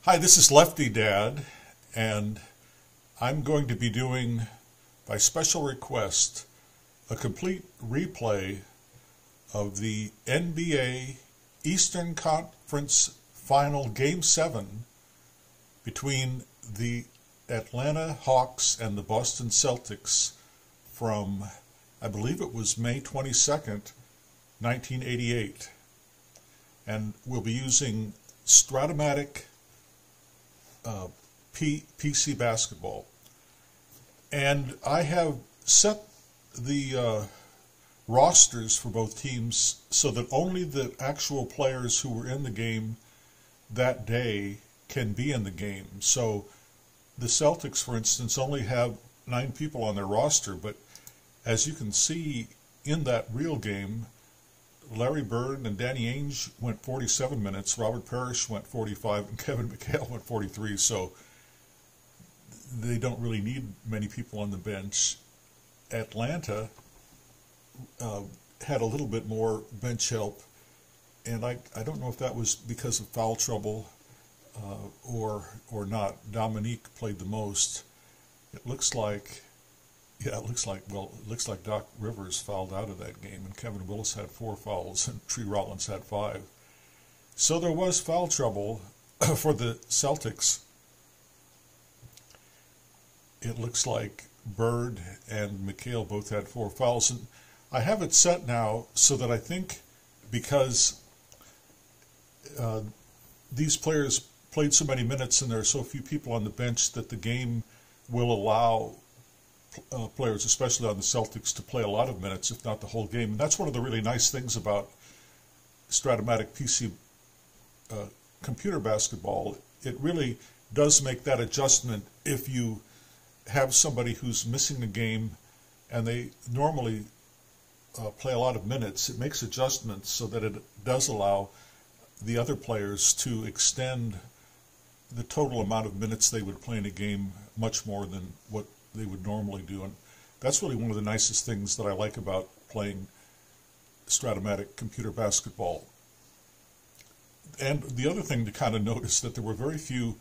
Hi, this is Lefty Dad, and I'm going to be doing, by special request, a complete replay of the NBA Eastern Conference Final Game 7 between the Atlanta Hawks and the Boston Celtics from, I believe it was May 22nd, 1988. And we'll be using Strat-O-Matic PC basketball. And I have set the rosters for both teams so that only the actual players who were in the game that day can be in the game. So the Celtics, for instance, only have 9 people on their roster, but as you can see in that real game, Larry Bird and Danny Ainge went 47 minutes, Robert Parrish went 45, and Kevin McHale went 43, so they don't really need many people on the bench. Atlanta had a little bit more bench help, and I don't know if that was because of foul trouble or not. Dominque played the most. It looks like Doc Rivers fouled out of that game, and Kevin Willis had 4 fouls, and Tree Rollins had 5. So there was foul trouble for the Celtics. It looks like Bird and McHale both had 4 fouls, and I have it set now so that I think because these players played so many minutes and there are so few people on the bench that the game will allow players, especially on the Celtics, to play a lot of minutes, if not the whole game. And that's one of the really nice things about Strat-O-Matic PC computer basketball. It really does make that adjustment if you have somebody who's missing a game and they normally play a lot of minutes. It makes adjustments so that it does allow the other players to extend the total amount of minutes they would play in a game much more than what they would normally do. And that's really one of the nicest things that I like about playing Strat-O-Matic computer basketball. And the other thing to kind of notice that there were very few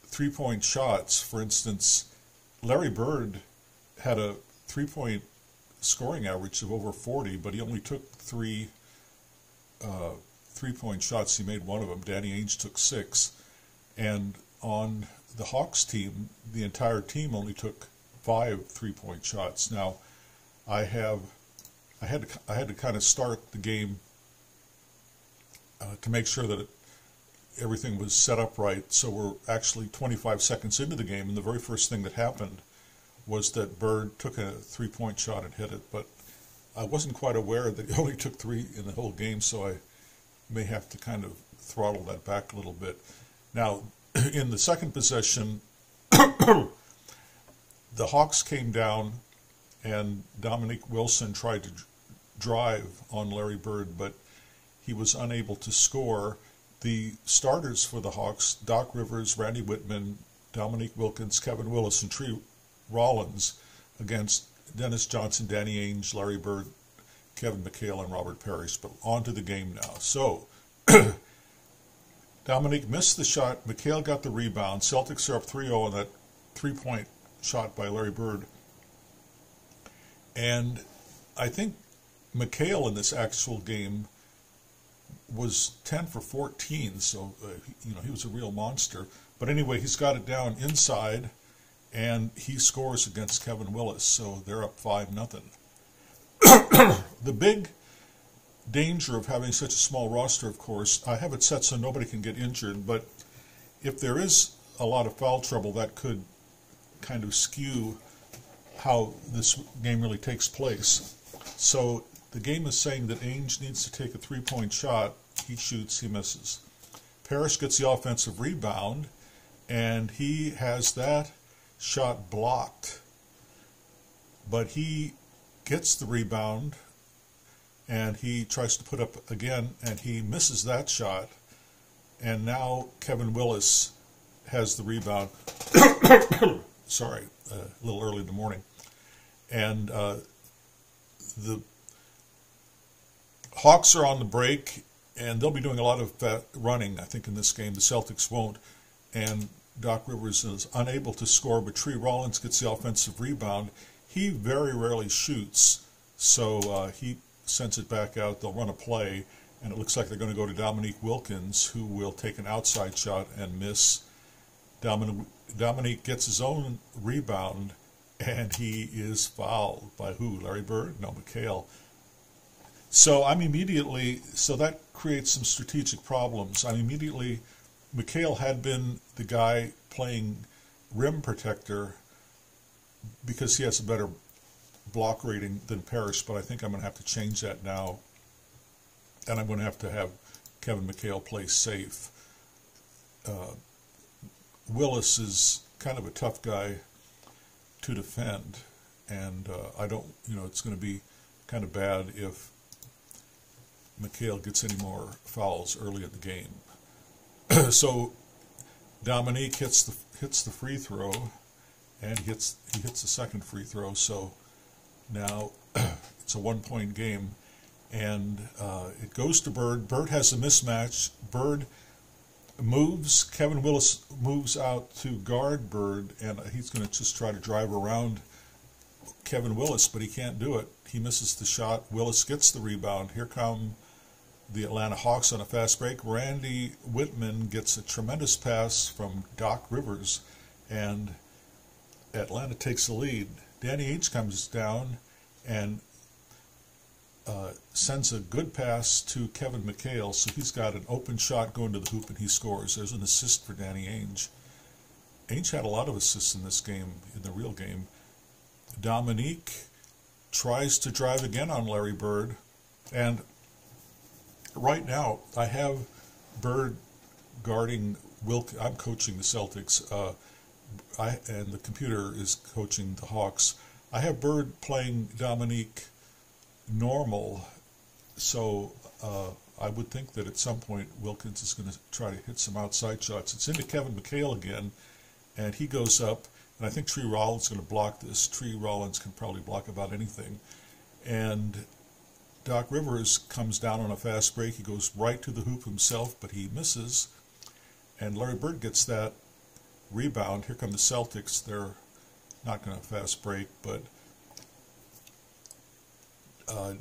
three-point shots. For instance, Larry Bird had a three-point scoring average of over 40, but he only took 3 three-point shots. He made 1 of them. Danny Ainge took 6. And on the Hawks team, the entire team only took 5 three-point shots. Now, I had to kind of start the game to make sure that everything was set up right. So we're actually 25 seconds into the game, and the very first thing that happened was that Bird took a three-point shot and hit it. But I wasn't quite aware that he only took 3 in the whole game, so I may have to kind of throttle that back a little bit. Now, in the second possession, the Hawks came down and Dominique Wilson tried to drive on Larry Bird, but he was unable to score. The starters for the Hawks, Doc Rivers, Randy Whitman, Dominique Wilkins, Kevin Willis, and Tree Rollins, against Dennis Johnson, Danny Ainge, Larry Bird, Kevin McHale, and Robert Parrish. But on to the game now. So Dominique missed the shot. McHale got the rebound. Celtics are up 3-0 on that three-point shot by Larry Bird. And I think McHale in this actual game was 10 for 14, so he was a real monster. But anyway, he's got it down inside, and he scores against Kevin Willis, so they're up 5-0. The big danger of having such a small roster, of course, I have it set so nobody can get injured, but if there is a lot of foul trouble, that could kind of skew how this game really takes place. So the game is saying that Ainge needs to take a three-point shot. He shoots, he misses. Parrish gets the offensive rebound, and he has that shot blocked. But he gets the rebound, and he tries to put up again, and he misses that shot. And now Kevin Willis has the rebound. Sorry, a little early in the morning. And the Hawks are on the break, and they'll be doing a lot of running, I think, in this game. The Celtics won't. and Doc Rivers is unable to score, but Tree Rollins gets the offensive rebound. He very rarely shoots, so he sends it back out. They'll run a play, and it looks like they're going to go to Dominique Wilkins, who will take an outside shot and miss. Dominique gets his own rebound, and he is fouled by who? Larry Bird? No, McHale. So so that creates some strategic problems. McHale had been the guy playing rim protector because he has a better block rating than Parrish, but I think I'm going to have to change that now, and I'm going to have Kevin McHale play safe. Willis is kind of a tough guy to defend, and it's going to be kind of bad if McHale gets any more fouls early in the game. So Dominique hits the free throw, and he hits the second free throw. So now it's a 1-point game, and it goes to Bird. Bird has a mismatch. Bird moves. Kevin Willis moves out to guard Bird, and he's going to just try to drive around Kevin Willis, but he can't do it. He misses the shot. Willis gets the rebound. Here come the Atlanta Hawks on a fast break. Randy Whitman gets a tremendous pass from Doc Rivers, and Atlanta takes the lead. Danny Ainge comes down and sends a good pass to Kevin McHale, so he's got an open shot going to the hoop, and he scores. There's an assist for Danny Ainge. Ainge had a lot of assists in this game, in the real game. Dominique tries to drive again on Larry Bird, and right now I have Bird guarding Wilkins. I'm coaching the Celtics, and the computer is coaching the Hawks. I have Bird playing Dominique normal, so I would think that at some point Wilkins is going to try to hit some outside shots. It's into Kevin McHale again, and he goes up, and I think Tree Rollins is going to block this. Tree Rollins can probably block about anything. And Doc Rivers comes down on a fast break. He goes right to the hoop himself, but he misses, and Larry Bird gets that rebound. Here come the Celtics. They're not going to fast break, but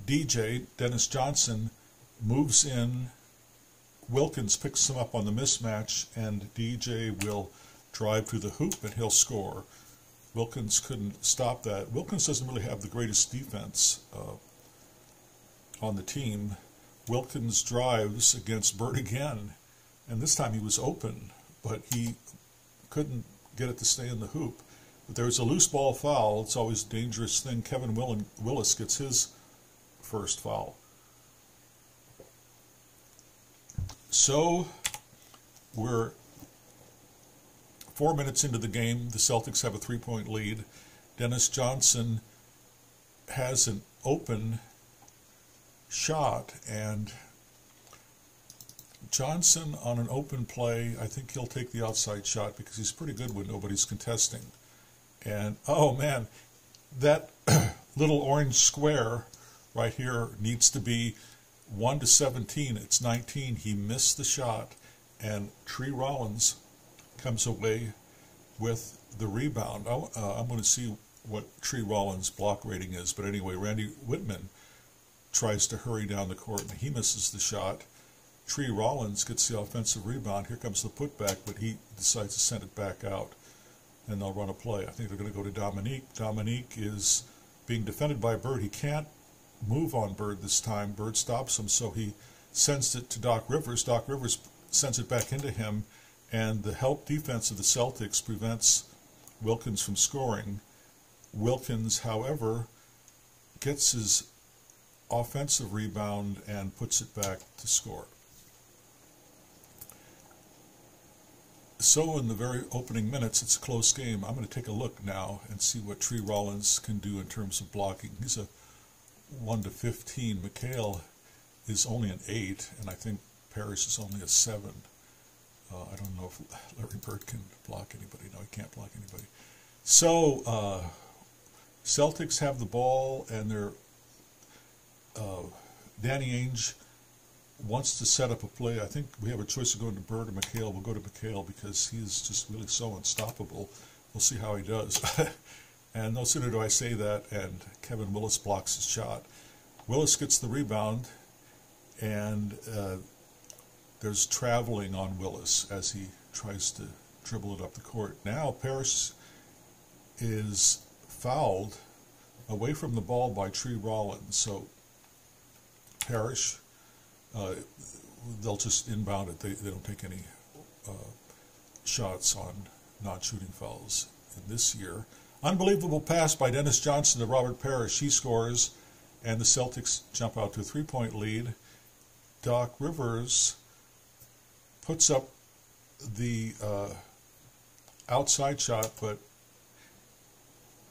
DJ, Dennis Johnson, moves in. Wilkins picks him up on the mismatch, and DJ will drive to the hoop, and he'll score. Wilkins couldn't stop that. Wilkins doesn't really have the greatest defense on the team. Wilkins drives against Bird again, and this time he was open, but he couldn't get it to stay in the hoop. But there's a loose ball foul. It's always a dangerous thing. Kevin Willis gets his first foul. So we're 4 minutes into the game. The Celtics have a 3-point lead. Dennis Johnson has an open shot, and Johnson on an open play, I think he'll take the outside shot because he's pretty good when nobody's contesting. And oh man, that little orange square right here needs to be 1-17. It's 19. He missed the shot, and Tree Rollins comes away with the rebound. I'm going to see what Tree Rollins' block rating is, but anyway, Randy Whitman tries to hurry down the court, and he misses the shot. Tree Rollins gets the offensive rebound. Here comes the putback, but he decides to send it back out, and they'll run a play. I think they're going to go to Dominique. Dominique is being defended by Bird. He can't move on Bird this time. Bird stops him, so he sends it to Doc Rivers. Doc Rivers sends it back into him, and the help defense of the Celtics prevents Wilkins from scoring. Wilkins, however, gets his offensive rebound and puts it back to score. So in the very opening minutes, it's a close game. I'm going to take a look now and see what Tree Rollins can do in terms of blocking. He's a 1-15. McHale is only an 8, and I think Parrish is only a 7. I don't know if Larry Bird can block anybody. No, he can't block anybody. So Celtics have the ball, and they're Danny Ainge wants to set up a play. I think we have a choice of going to Bird or McHale. We'll go to McHale because he's just really so unstoppable. We'll see how he does. And no sooner do I say that, and Kevin Willis blocks his shot. Willis gets the rebound, and there's traveling on Willis as he tries to dribble it up the court. Now Parrish is fouled away from the ball by Tree Rollins. So Parrish, they'll just inbound it. They don't take any shots on non-shooting fouls in this year. Unbelievable pass by Dennis Johnson to Robert Parrish. He scores, and the Celtics jump out to a 3-point lead. Doc Rivers puts up the outside shot, but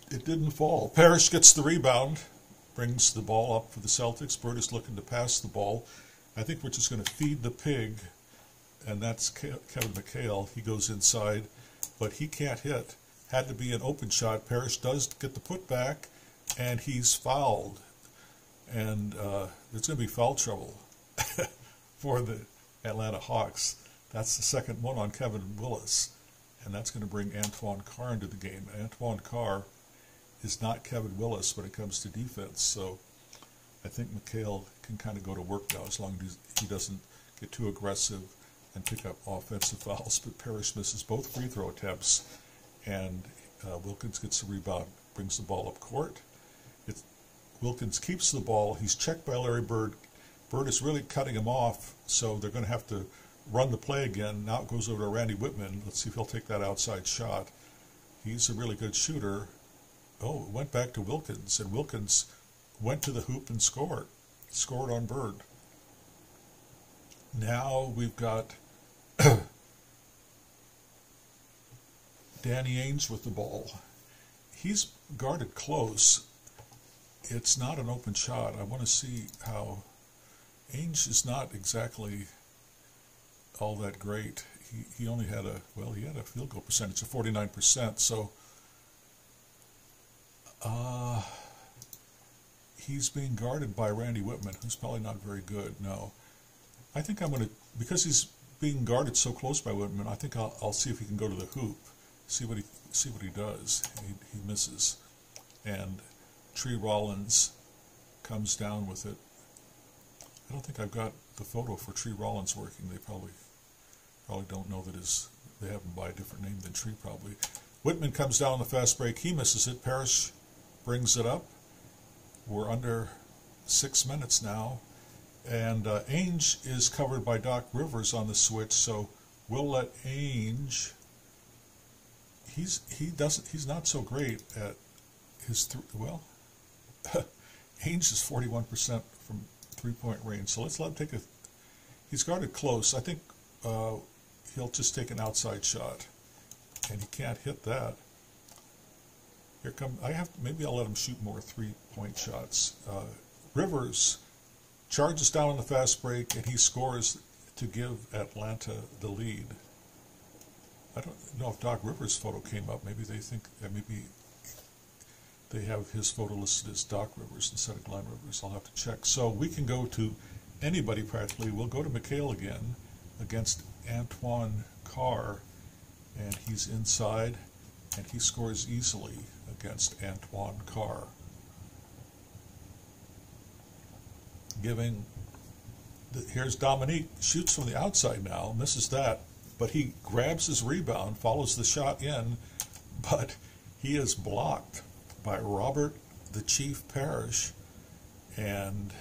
it didn't fall. Parrish gets the rebound, brings the ball up for the Celtics. Bird is looking to pass the ball. I think we're just going to feed the pig, and that's Kevin McHale. He goes inside, but he can't hit. Had to be an open shot. Parrish does get the putback, and he's fouled. And there's going to be foul trouble for the Atlanta Hawks. That's the second one on Kevin Willis, and that's going to bring Antoine Carr into the game. Antoine Carr is not Kevin Willis when it comes to defense, so I think McHale can kind of go to work now as long as he doesn't get too aggressive and pick up offensive fouls. But Parrish misses both free throw attempts, and Wilkins gets the rebound, brings the ball up court. Wilkins keeps the ball. He's checked by Larry Bird. Bird is really cutting him off, so they're going to have to run the play again. Now it goes over to Randy Whitman. Let's see if he'll take that outside shot. He's a really good shooter. Oh, it went back to Wilkins, and Wilkins went to the hoop and scored. Scored on Bird. Now we've got Danny Ainge with the ball. He's guarded close. It's not an open shot. I want to see how Ainge is not exactly all that great. He only had he had a field goal percentage of 49%, so he's being guarded by Randy Whitman, who's probably not very good. No, I think I'm going to, because he's being guarded so close by Whitman, I think I'll see if he can go to the hoop, see what he does. He misses, and Tree Rollins comes down with it. I don't think I've got the photo for Tree Rollins working. They probably don't know that they have him by a different name than Tree probably. Whitman comes down on the fast break. He misses it. Parrish brings it up. We're under 6 minutes now, and Ainge is covered by Doc Rivers on the switch. So we'll let Ainge. He's not so great at his Ainge is 41% from 3-point range. So let's let him take a. He's guarded close. I think he'll just take an outside shot, and he can't hit that. Here come. Maybe I'll let him shoot more 3-point shots. Rivers charges down on the fast break, and he scores to give Atlanta the lead. I don't know if Doc Rivers' photo came up. Maybe they think maybe they have his photo listed as Doc Rivers instead of Glenn Rivers. I'll have to check. So we can go to anybody practically. We'll go to McHale again against Antoine Carr, and he's inside, and he scores easily against Antoine Carr. Here's Dominque, shoots from the outside now, misses that, but he grabs his rebound, follows the shot in, but he is blocked by Robert the Chief Parrish, and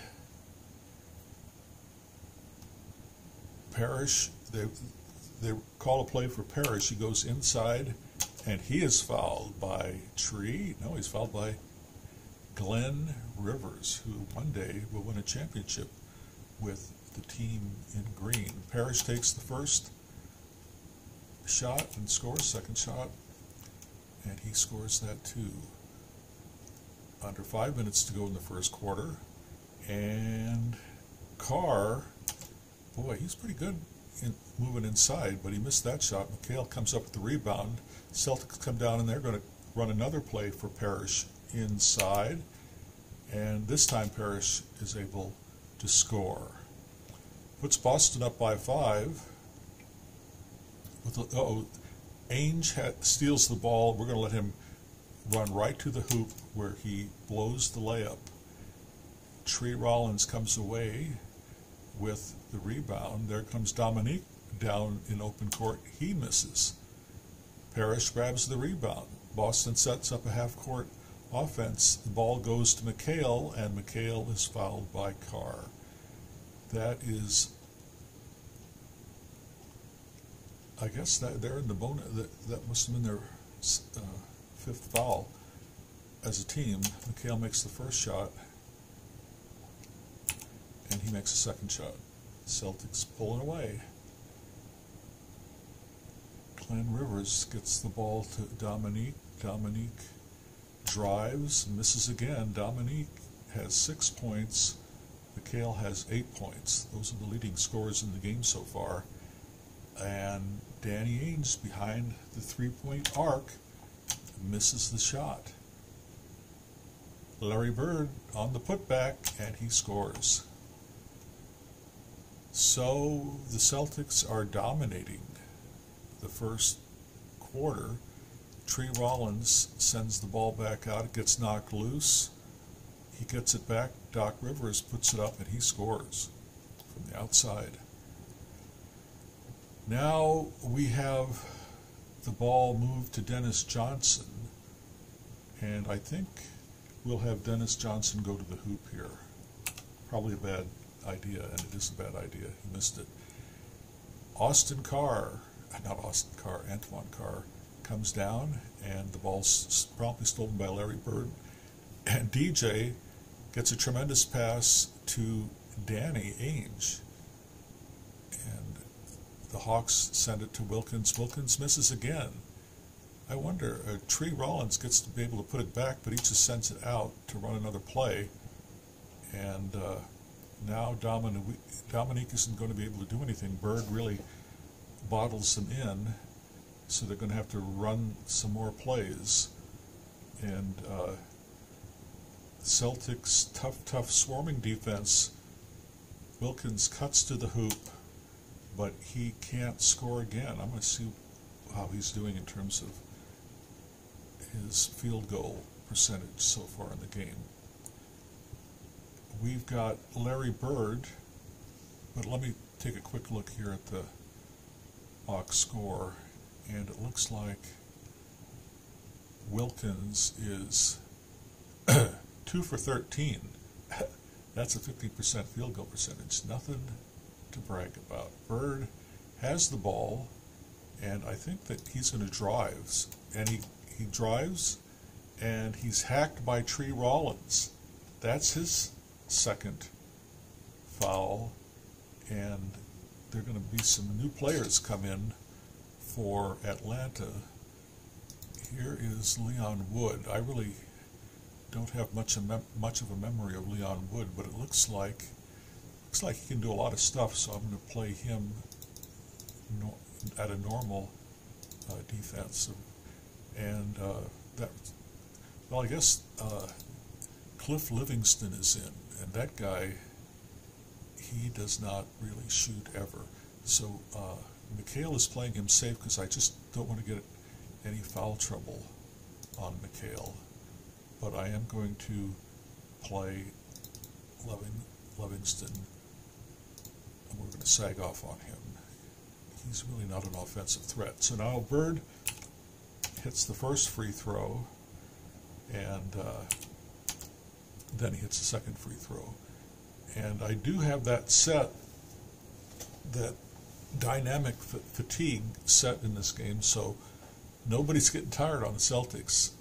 Parrish, they call a play for Parrish. He goes inside, and he is fouled by Tree. No, he's fouled by Glenn Rivers, who one day will win a championship with the team in green. Parrish takes the first shot and scores, second shot, and he scores that too. Under 5 minutes to go in the first quarter, and Carr, boy, he's pretty good in moving inside, but he missed that shot. McHale comes up with the rebound. Celtics come down, and they're going to run another play for Parrish inside, and this time Parrish is able to score. puts Boston up by 5. Ainge steals the ball. We're going to let him run right to the hoop where he blows the layup. Tree Rollins comes away with the rebound. There comes Dominque down in open court. He misses. Parrish grabs the rebound. Boston sets up a half-court offense. The ball goes to McHale, and McHale is fouled by Carr. That is, I guess that they're in the bonus. That must have been their 5th foul as a team. McHale makes the first shot, and he makes a 2nd shot. Celtics pulling away. Glenn Rivers gets the ball to Dominque. Dominque drives, misses again. Dominque has 6 points. McHale has 8 points. Those are the leading scorers in the game so far. And Danny Ainge behind the 3-point arc misses the shot. Larry Bird on the putback, and he scores. So the Celtics are dominating the first quarter. Tree Rollins sends the ball back out. It gets knocked loose. He gets it back. Doc Rivers puts it up, and he scores from the outside. Now we have the ball moved to Dennis Johnson, and I think we'll have Dennis Johnson go to the hoop here. Probably a bad idea, and it is a bad idea. He missed it. Antoine Carr comes down, and the ball's promptly stolen by Larry Bird. And DJ gets a tremendous pass to Danny Ainge. And the Hawks send it to Wilkins. Wilkins misses again. I wonder, Tree Rollins gets to be able to put it back, but he just sends it out to run another play. And now Dominque isn't going to be able to do anything. Bird really bottles them in, so they're going to have to run some more plays. And Celtics' tough swarming defense. Wilkins cuts to the hoop, but he can't score again. I'm going to see how he's doing in terms of his field goal percentage so far in the game. We've got Larry Bird, but let me take a quick look here at the box score, and it looks like Wilkins is 2 for 13. That's a 50% field goal percentage. Nothing to brag about. Bird has the ball, and I think that he's going to drive. And he drives, and he's hacked by Tree Rollins. That's his 2nd foul, and there are going to be some new players come in for Atlanta. Here is Leon Wood. I really don't have much of a memory of Leon Wood, but it looks like he can do a lot of stuff, so I'm going to play him at a normal defense. And I guess Cliff Livingston is in, and that guy, he does not really shoot ever. So McHale is playing him safe because I just don't want to get any foul trouble on McHale. But I am going to play Livingston, and we're going to sag off on him. He's really not an offensive threat. So now Bird hits the first free throw, and then he hits the 2nd free throw. And I do have that dynamic fatigue set in this game, so nobody's getting tired on the Celtics.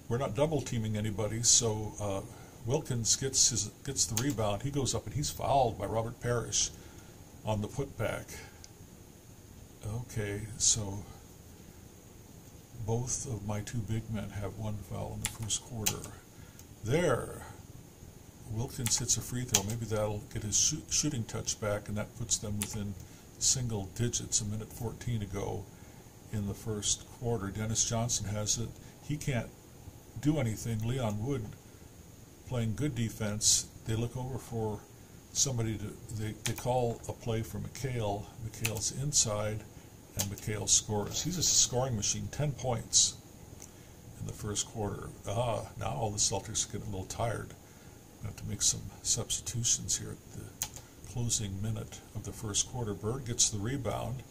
We're not double teaming anybody, so Wilkins gets the rebound. He goes up and he's fouled by Robert Parrish on the putback. Okay, so both of my 2 big men have 1 foul in the first quarter. There, Wilkins hits a free throw. Maybe that'll get his shooting touch back, and that puts them within single digits. 1:14 to go in the first quarter. Dennis Johnson has it. He can't do anything. Leon Wood playing good defense. They look over for somebody they call a play for McHale. McHale's inside, and McHale scores. He's a scoring machine. 10 points in the first quarter. Now all the Celtics are getting a little tired. I have to make some substitutions here at the closing minute of the first quarter. Bird gets the rebound.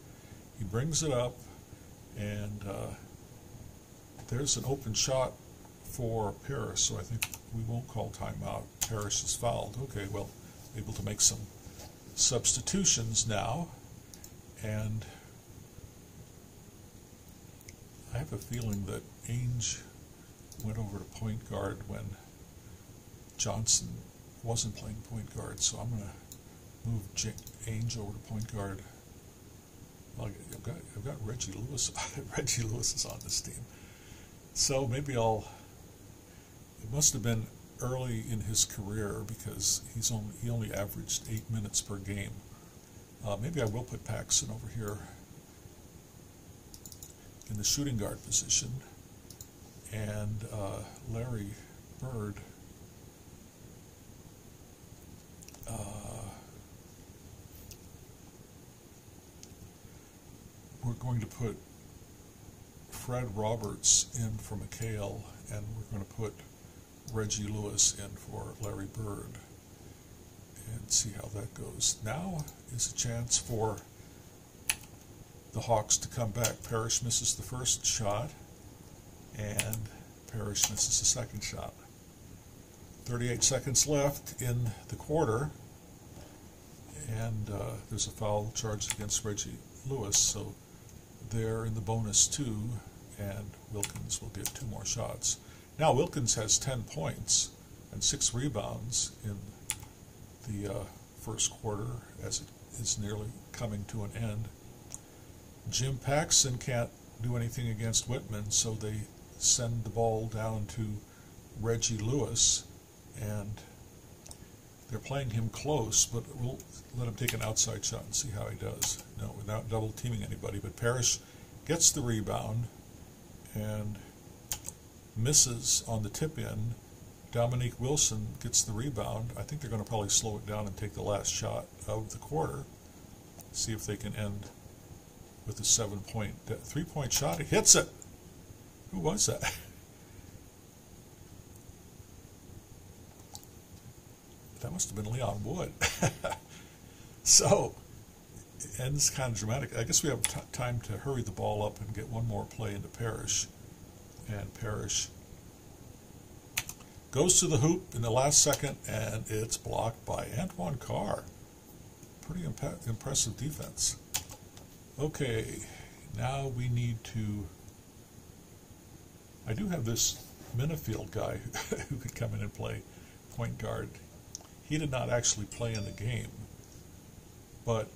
He brings it up, and there's an open shot for Parrish, so I think we won't call timeout. Parrish is fouled. Okay, well, able to make some substitutions now, and I have a feeling that Ainge went over to point guard when Johnson wasn't playing point guard, so I'm going to move Ainge over to point guard. Well, I've got Reggie Lewis. Reggie Lewis is on this team, so maybe it must have been early in his career because he only averaged 8 minutes per game. Maybe I will put Paxson over here in the shooting guard position, and Larry Bird we're going to put Fred Roberts in for McHale, and we're going to put Reggie Lewis in for Larry Bird, and see how that goes. Now is a chance for the Hawks to come back. Parrish misses the first shot, and Parrish misses the second shot. 38 seconds left in the quarter, and there's a foul charged against Reggie Lewis, so they're in the bonus 2, and Wilkins will get 2 more shots. Now Wilkins has 10 points and 6 rebounds in the first quarter as it is nearly coming to an end. Jim Paxson can't do anything against Whitman, so they send the ball down to Reggie Lewis, and they're playing him close, but we'll let him take an outside shot and see how he does. No, without double teaming anybody, but Parrish gets the rebound and misses on the tip-in. Dominique Wilson gets the rebound. I think they're going to probably slow it down and take the last shot of the quarter. See if they can end with a 3-point shot. He hits it. Who was that? That must have been Leon Wood. So, and it's kind of dramatic. I guess we have time to hurry the ball up and get one more play into Parrish. And Parrish goes to the hoop in the last second, and it's blocked by Antoine Carr. Pretty impressive defense. Okay, now we need to... I do have this Minifield guy who could come in and play point guard. He did not actually play in the game, but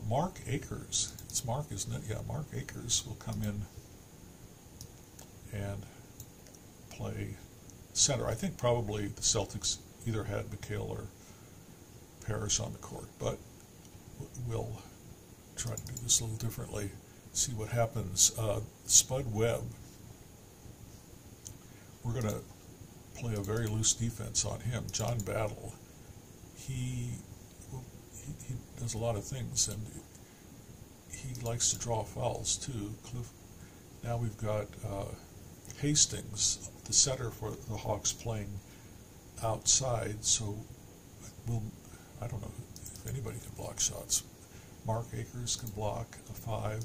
Mark Akers, it's Mark, isn't it? Yeah, Mark Akers will come in and play center. I think probably the Celtics either had McHale or Parrish on the court, but we'll try to do this a little differently, see what happens. Spud Webb, we're going to play a very loose defense on him. John Battle, he does a lot of things, and he likes to draw fouls too. Now we've got Hastings, the setter for the Hawks, playing outside, so I don't know if anybody can block shots. Mark Akers can block a 5.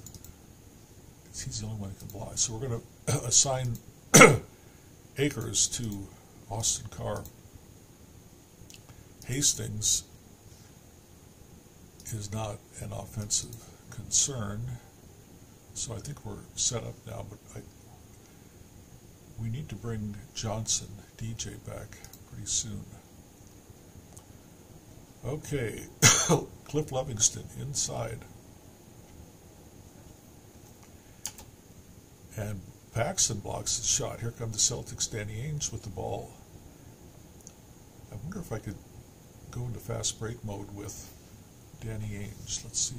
He's the only one who can block. So we're going to assign Akers to Austin Carr. Hastings is not an offensive concern, so I think we're set up now, but we need to bring Johnson, DJ, back pretty soon. Okay, Cliff Livingston inside. And Paxson blocks his shot. Here come the Celtics. Danny Ainge with the ball. I wonder if I could go into fast break mode with Danny Ainge. Let's see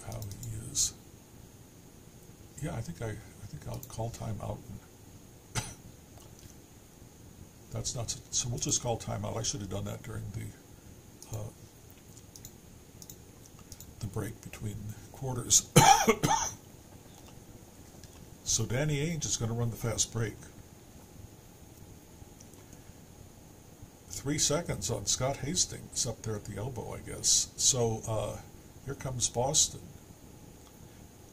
how he is. Yeah, I think I'll call timeout. That's not so. We'll just call timeout. I should have done that during the the break between quarters. So Danny Ainge is going to run the fast break. 3 seconds on Scott Hastings up there at the elbow, I guess. So here comes Boston.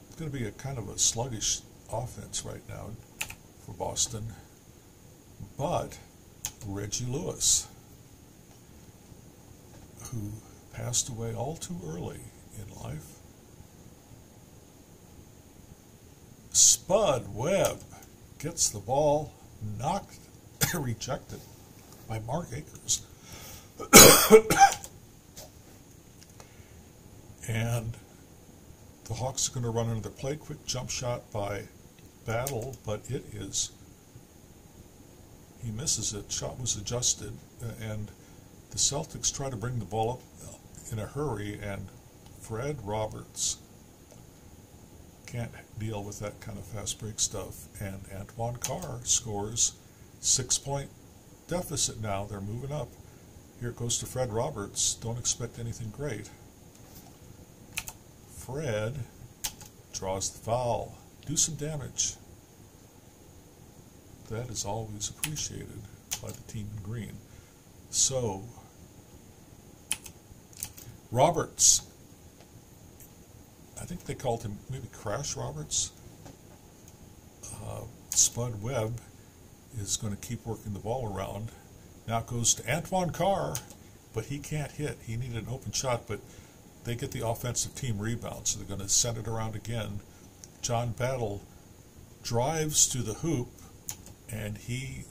It's going to be a kind of a sluggish offense right now for Boston. But Reggie Lewis, who passed away all too early in life, Spud Webb gets the ball knocked, rejected by Mark Akers. And the Hawks are going to run another play. Quick jump shot by Battle, but it is, he misses it. Shot was adjusted, and the Celtics try to bring the ball up in a hurry, and Fred Roberts can't deal with that kind of fast break stuff, and Antoine Carr scores. 6-point deficit now. They're moving up. Here it goes to Fred Roberts. Don't expect anything great. Fred draws the foul. Do some damage. That is always appreciated by the team in green. So Roberts, I think they called him maybe Crash Roberts. Spud Webb is going to keep working the ball around. Now it goes to Antoine Carr, but he can't hit. He needed an open shot, but they get the offensive team rebound, so they're going to send it around again. John Battle drives to the hoop, and he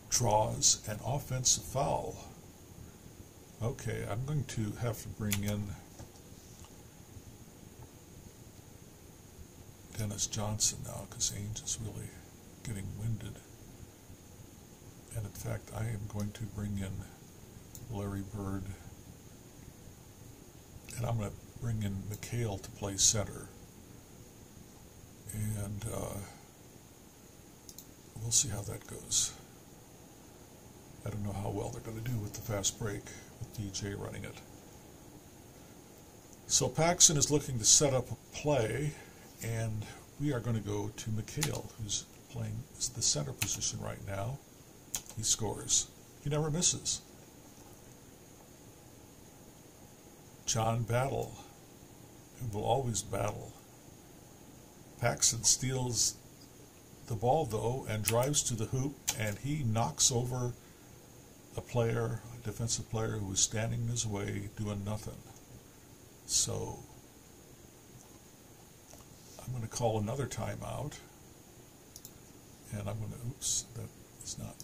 draws an offensive foul. Okay, I'm going to have to bring in Dennis Johnson now, because Ainge is really getting winded. And in fact, I am going to bring in Larry Bird, and I'm going to bring in McHale to play center. And we'll see how that goes. I don't know how well they're going to do with the fast break with DJ running it. So Paxson is looking to set up a play, and we are going to go to McHale, who's playing the center position right now. He scores. He never misses. John Battle, who will always battle. Paxson steals the ball, though, and drives to the hoop, and he knocks over a player, a defensive player, who was standing in his way, doing nothing. So I'm going to call another timeout, and I'm going to, oops, that is not,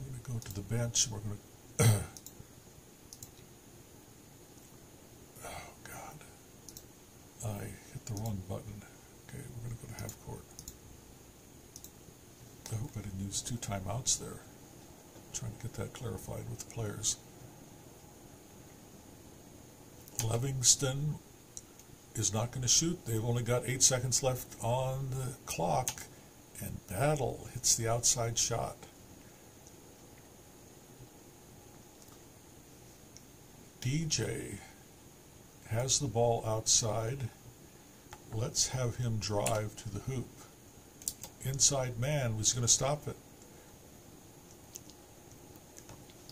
we're going to go to the bench, we're going to, oh God, I hit the wrong button. Okay, we're going to go to half court. I hope I didn't use 2 timeouts there. I'm trying to get that clarified with the players. Livingston is not going to shoot. They've only got 8 seconds left on the clock, and Battle hits the outside shot. DJ has the ball outside. Let's have him drive to the hoop. Inside man was going to stop it.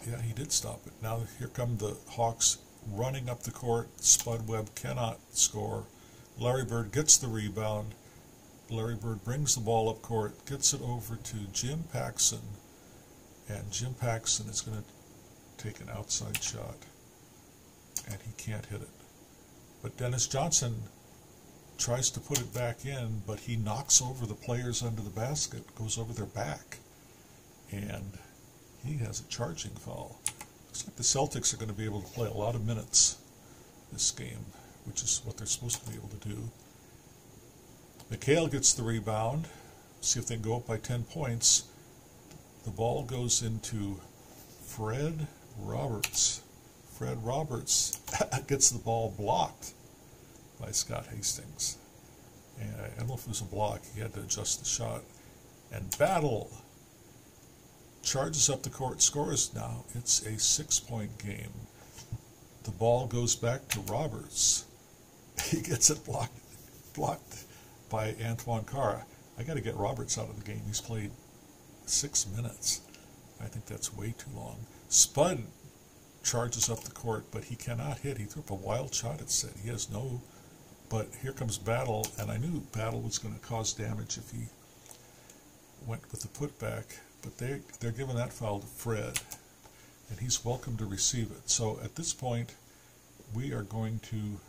Yeah, he did stop it. Now here come the Hawks running up the court. Spud Webb cannot score. Larry Bird gets the rebound. Larry Bird brings the ball up court, gets it over to Jim Paxson, and Jim Paxson is going to take an outside shot, and he can't hit it. But Dennis Johnson tries to put it back in, but he knocks over the players under the basket, goes over their back, and he has a charging foul. Looks like the Celtics are going to be able to play a lot of minutes this game, which is what they're supposed to be able to do. McHale gets the rebound. See if they can go up by 10 points. The ball goes into Fred Roberts. Fred Roberts gets the ball blocked by Scott Hastings. And I don't know if it was a block. He had to adjust the shot. And Battle charges up the court, scores now. It's a 6-point game. The the ball goes back to Roberts. He gets it blocked by Antoine Carr. I got to get Roberts out of the game. He's played 6 minutes. I think that's way too long. Spud charges up the court, but he cannot hit. He threw up a wild shot at Sid. He has no... But here comes Battle, and I knew Battle was going to cause damage if he went with the putback. But they're giving that foul to Fred, and he's welcome to receive it. So at this point, we are going to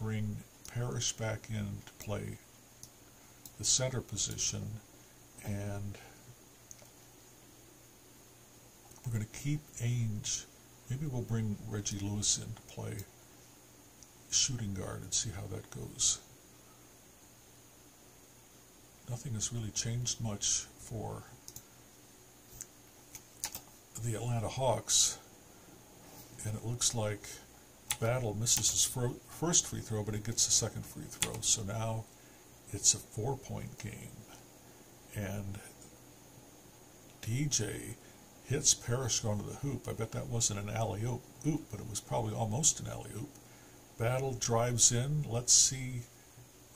bring Parrish back in to play the center position, and we're going to keep Ainge. Maybe we'll bring Reggie Lewis in to play shooting guard and see how that goes. Nothing has really changed much for the Atlanta Hawks, and it looks like Battle misses his first free throw, but he gets the second free throw. So now it's a 4-point game, and DJ hits Parrish going to the hoop. I bet that wasn't an alley-oop, but it was probably almost an alley-oop. Battle drives in. Let's see.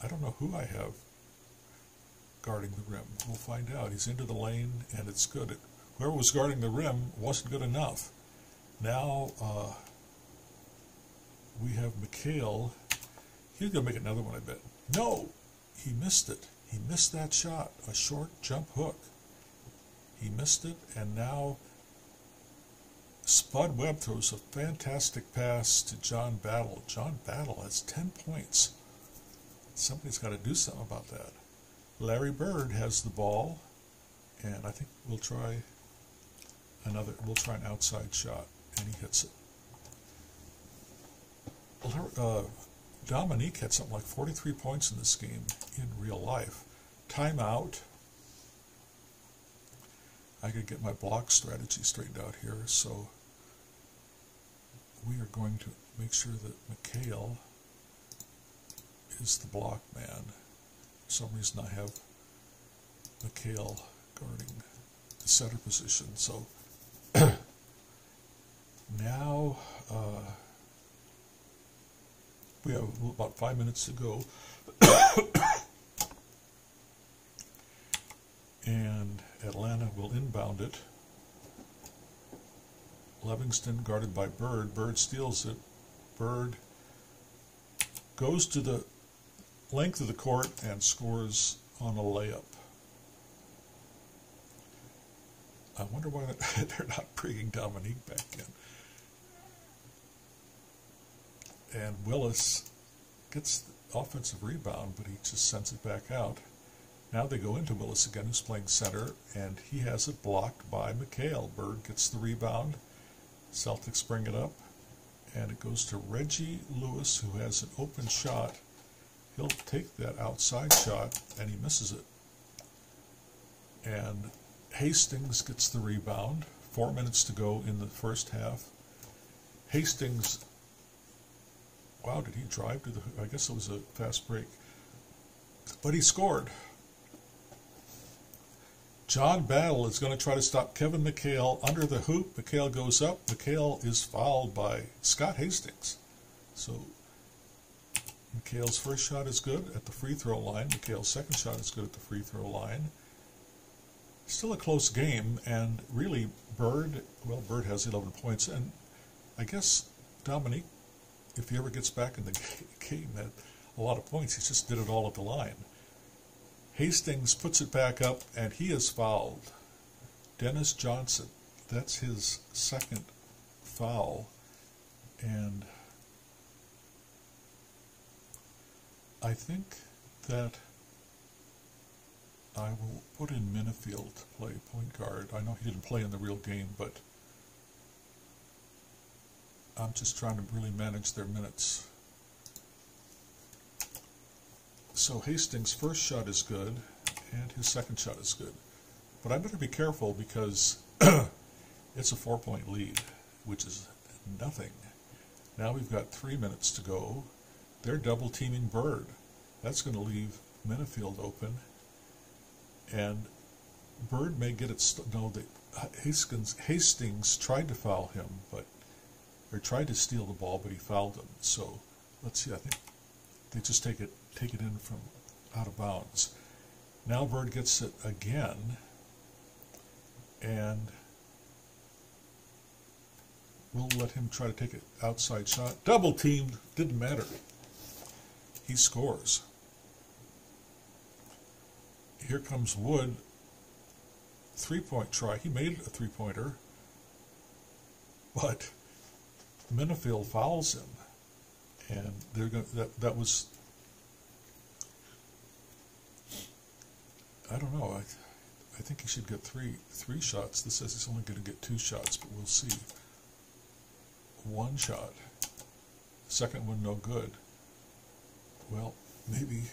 I don't know who I have guarding the rim. We'll find out. He's into the lane, and it's good. Whoever was guarding the rim wasn't good enough. Now we have McHale. He's going to make another one, I bet. No! He missed it. He missed that shot. A short jump hook. He missed it, and now Spud Webb throws a fantastic pass to John Battle. John Battle has 10 points. Somebody's got to do something about that. Larry Bird has the ball, and I think we'll try an outside shot, and he hits it. Dominque had something like 43 points in this game in real life. Timeout. I could get my block strategy straightened out here, so we are going to make sure that McHale is the block man. For some reason I have McHale guarding the center position, so now we have about 5 minutes to go. And Atlanta will inbound it. Livingston guarded by Bird. Bird steals it. Bird goes to the length of the court and scores on a layup. I wonder why they're not bringing Dominque back in. And Willis gets the offensive rebound, but he just sends it back out. Now they go into Willis again, who's playing center, and he has it blocked by McHale. Bird gets the rebound. Celtics bring it up, and it goes to Reggie Lewis, who has an open shot. He'll take that outside shot, and he misses it. And Hastings gets the rebound. 4 minutes to go in the first half. Hastings, wow, did he drive to the, I guess it was a fast break. But he scored. John Battle is going to try to stop Kevin McHale under the hoop. McHale goes up. McHale is fouled by Scott Hastings. So McHale's first shot is good at the free throw line. McHale's second shot is good at the free throw line. Still a close game, and really Bird has 11 points. And I guess Dominque, if he ever gets back in the game, had a lot of points. He just did it all at the line. Hastings puts it back up, and he is fouled. Dennis Johnson, that's his second foul. And I think that I will put in Minifield to play point guard. I know he didn't play in the real game, but I'm just trying to really manage their minutes. So Hastings' first shot is good, and his second shot is good. But I better be careful because it's a 4-point lead, which is nothing. Now we've got 3 minutes to go. They're double-teaming Bird. That's going to leave Minifield open. And Bird may get it. Hastings tried to foul him, but or tried to steal the ball, but he fouled him. So let's see. I think they just take it in from out of bounds. Now Bird gets it again, and we'll let him try to take it outside shot. Double teamed, didn't matter. He scores. Here comes Wood. Three-point try. He made a three-pointer, but Minifield fouls him, and they're going. That was. I don't know. I think he should get three shots. This says he's only going to get 2 shots, but we'll see. 1 shot. Second one no good. Well, maybe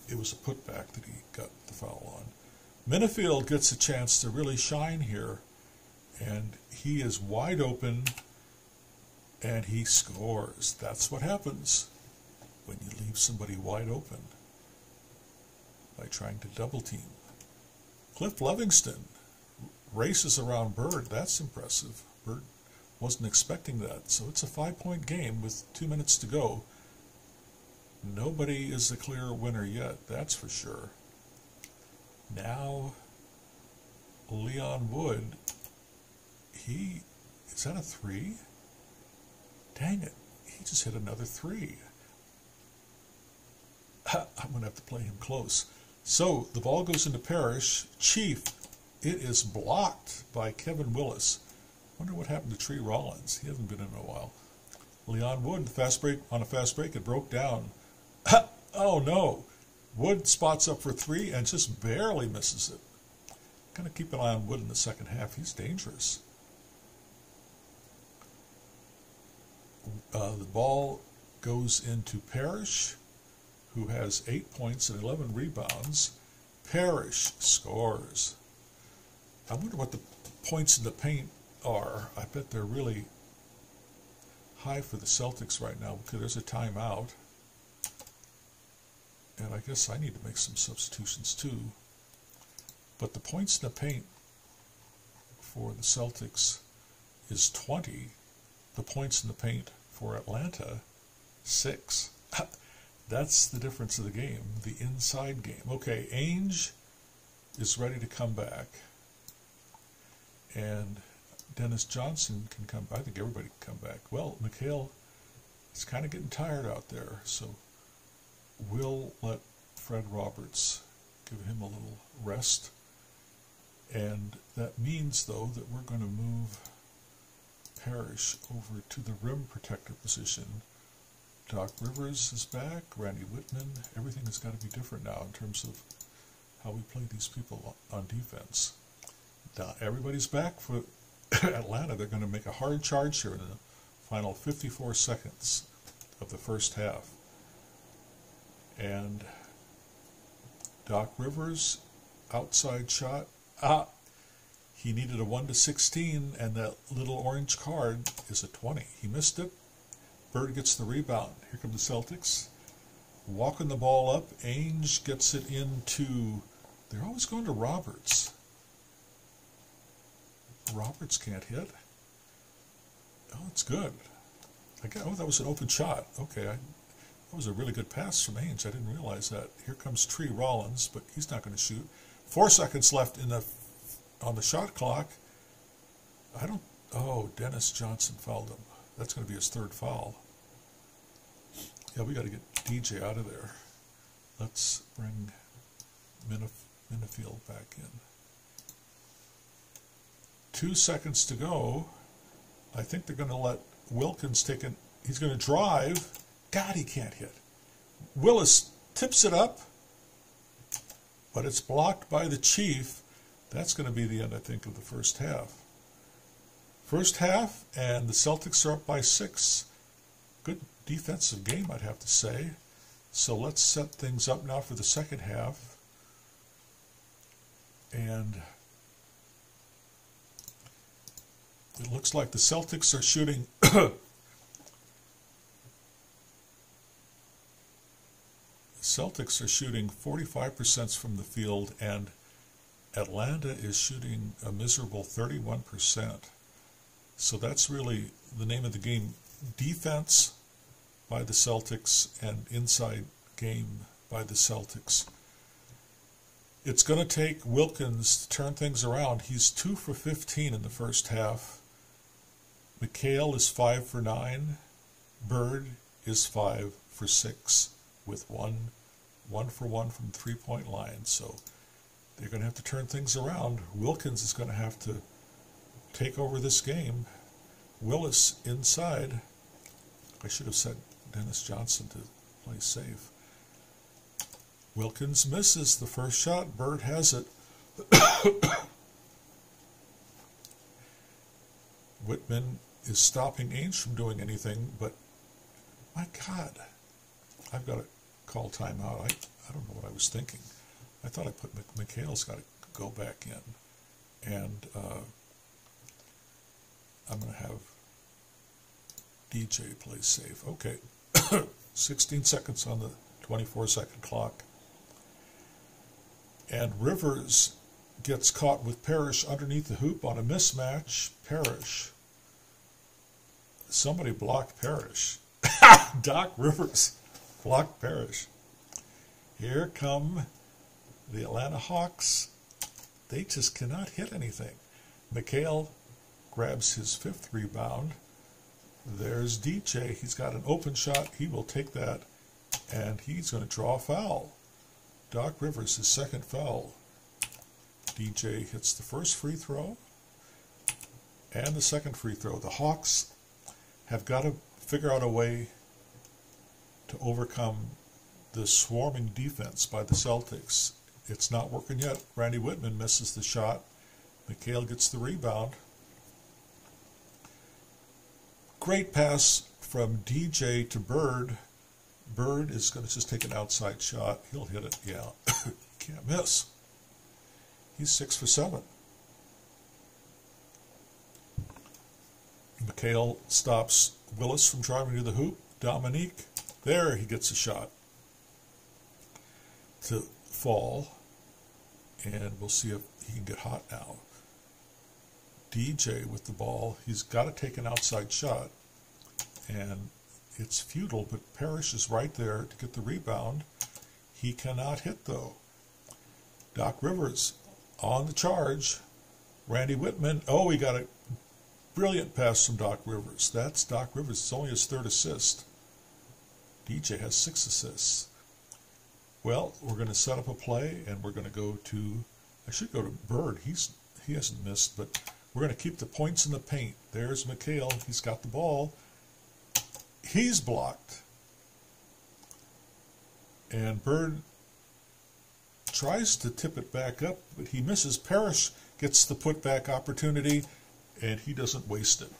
it was a putback that he got the foul on. Minifield gets a chance to really shine here, and he is wide open, and he scores. That's what happens when you leave somebody wide open by trying to double team. Cliff Livingston races around Bird. That's impressive. Bird wasn't expecting that. So it's a 5-point game with 2 minutes to go. Nobody is a clear winner yet, that's for sure. Now, Leon Wood, is that a 3? Dang it, he just hit another 3. I'm going to have to play him close. So, the ball goes into Parrish. Chief, it is blocked by Kevin Willis. Wonder what happened to Tree Rollins. He hasn't been in a while. Leon Wood, on a fast break, it broke down. Oh no! Wood spots up for 3 and just barely misses it. Going to keep an eye on Wood in the second half. He's dangerous. The ball goes into Parrish, who has 8 points and 11 rebounds. Parrish scores. I wonder what the points in the paint are. I bet they're really high for the Celtics right now because there's a timeout. And I guess I need to make some substitutions too. But the points in the paint for the Celtics is 20. The points in the paint for Atlanta, 6. That's the difference of the game, the inside game. Okay, Ainge is ready to come back. And Dennis Johnson can come back. I think everybody can come back. Well, McHale is kind of getting tired out there, so we'll let Fred Roberts give him a little rest. And that means, though, that we're going to move Parrish over to the rim protector position. Doc Rivers is back, Randy Whitman. Everything has got to be different now in terms of how we play these people on defense. Now, everybody's back for Atlanta. They're going to make a hard charge here in the final 54 seconds of the first half. And Doc Rivers, outside shot. He needed a 1-16, and that little orange card is a 20. He missed it. Bird gets the rebound. Here come the Celtics. Walking the ball up. Ainge gets it into... They're always going to Roberts. Roberts can't hit. Oh, it's good. Oh, that was an open shot. Okay, that was a really good pass from Ainge. I didn't realize that. Here comes Tree Rollins, but he's not going to shoot. 4 seconds left on the shot clock. Oh, Dennis Johnson fouled him. That's going to be his 3rd foul. Yeah, we got to get DJ out of there. Let's bring Minifield back in. 2 seconds to go. I think they're going to let Wilkins take it. He's going to drive. God, he can't hit. Willis tips it up, but it's blocked by the Chief. That's going to be the end, I think, of the first half. First half, and the Celtics are up by 6. Good defensive game, I'd have to say. So let's set things up now for the second half. And it looks like the Celtics are shooting... Celtics are shooting 45% from the field, and Atlanta is shooting a miserable 31%. So that's really the name of the game defense by the Celtics and inside game by the Celtics. It's going to take Wilkins to turn things around. He's 2 for 15 in the first half. McHale is 5 for 9. Bird is 5 for 6 with 1 for 1 from the three-point line. So they're going to have to turn things around. Wilkins is going to have to take over this game. Willis inside. I should have said Dennis Johnson to play safe. Wilkins misses the first shot. Bird has it. Whitman is stopping Ainge from doing anything, but my God, I've got to call timeout. I don't know what I was thinking. I thought I put McHale's got to go back in, and I'm going to have DJ play safe. Okay, 16 seconds on the 24-second clock. And Rivers gets caught with Parrish underneath the hoop on a mismatch. Parrish. Somebody blocked Parrish. Doc Rivers blocked Parrish. Here come the Atlanta Hawks. They just cannot hit anything. McHale grabs his 5th rebound. There's DJ. He's got an open shot. He will take that, and he's going to draw a foul. Doc Rivers, his 2nd foul. DJ hits the first free throw and the 2nd free throw. The Hawks have got to figure out a way to overcome the swarming defense by the Celtics. It's not working yet. Randy Whitman misses the shot. McHale gets the rebound. Great pass from DJ to Bird. Bird is going to just take an outside shot. He'll hit it. Yeah, can't miss. He's 6 for 7. McHale stops Willis from driving to the hoop. Dominque, there he gets a shot to fall, and we'll see if he can get hot now. DJ with the ball. He's got to take an outside shot, and it's futile, but Parrish is right there to get the rebound. He cannot hit, though. Doc Rivers on the charge. Randy Whitman. Oh, he got a brilliant pass from Doc Rivers. That's Doc Rivers. It's only his 3rd assist. DJ has 6 assists. Well, we're going to set up a play, and we're going to go to, I should go to Bird. He hasn't missed, but we're going to keep the points in the paint. There's McHale. He's got the ball. He's blocked. And Bird tries to tip it back up, but he misses. Parrish gets the putback opportunity, and he doesn't waste it.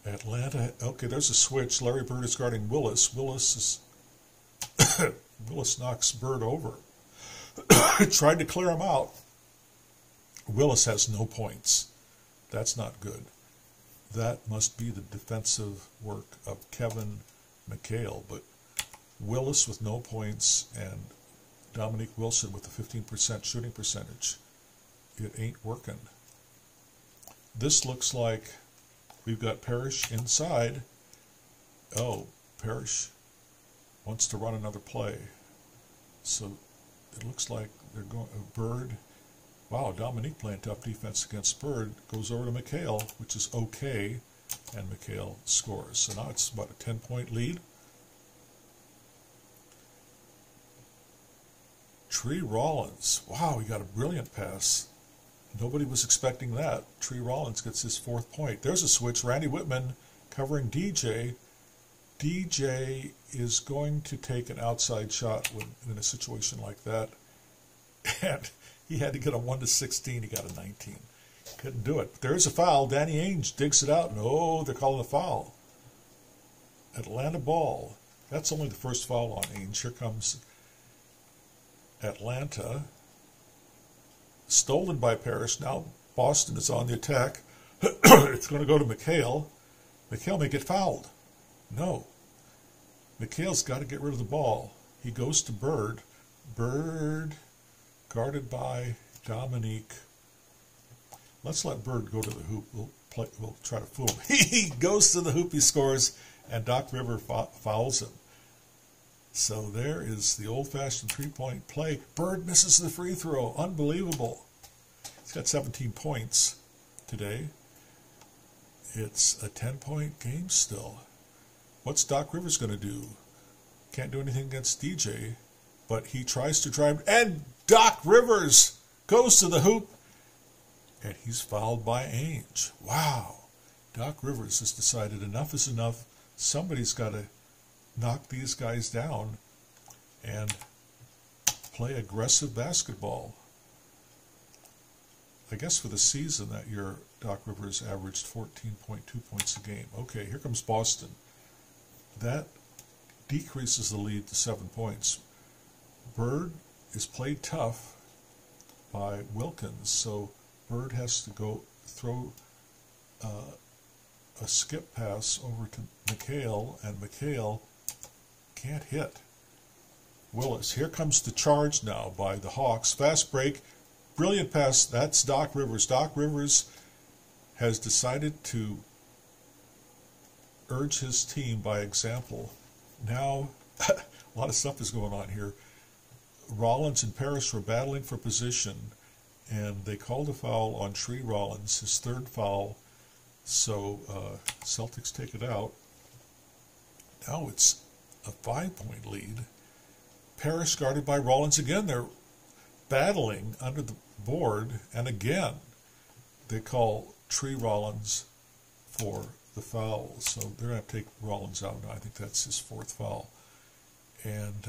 Atlanta, okay, there's a switch. Larry Bird is guarding Willis. Willis knocks Bird over. Tried to clear him out. Willis has no points. That's not good. That must be the defensive work of Kevin McHale, but Willis with no points and Dominique Wilson with a 15% shooting percentage. It ain't working. This looks like we've got Parrish inside. Oh, Parrish wants to run another play. So it looks like they're going, Bird. Wow, Dominique playing tough defense against Bird. Goes over to McHale, which is okay, and McHale scores. So now it's about a 10-point lead. Tree Rollins. Wow, he got a brilliant pass. Nobody was expecting that. Tree Rollins gets his 4th point. There's a switch. Randy Whitman covering DJ. DJ is going to take an outside shot in a situation like that. And he had to get a 1-16. He got a 19. Couldn't do it. But there's a foul. Danny Ainge digs it out. No, they're calling a foul. Atlanta ball. That's only the first foul on Ainge. Here comes Atlanta. Stolen by Parrish. Now Boston is on the attack. It's going to go to McHale. McHale may get fouled. No. McHale's got to get rid of the ball. He goes to Bird. Bird guarded by Dominique. Let's let Bird go to the hoop. We'll we'll try to fool him. He goes to the hoop, he scores, and Doc Rivers fouls him. So there is the old-fashioned three-point play. Bird misses the free throw. Unbelievable. He's got 17 points today. It's a 10-point game still. What's Doc Rivers going to do? Can't do anything against DJ, but he tries to drive, and Doc Rivers goes to the hoop, and he's fouled by Ainge. Wow. Doc Rivers has decided enough is enough. Somebody's got to knock these guys down and play aggressive basketball. I guess for the season that year, Doc Rivers averaged 14.2 points a game. Okay, here comes Boston. That decreases the lead to 7 points. Bird is played tough by Wilkins, so Bird has to go throw a skip pass over to McHale, and McHale can't hit. Willis, here comes the charge now by the Hawks. Fast break, brilliant pass. That's Doc Rivers. Doc Rivers has decided to urge his team by example. Now, a lot of stuff is going on here. Rollins and Parrish were battling for position, and they called a foul on Tree Rollins, his third foul. So Celtics take it out. Now it's a 5-point lead. Parrish guarded by Rollins again. They're battling under the board, and again they call Tree Rollins for the foul. So they're going to take Rollins out now. I think that's his fourth foul. And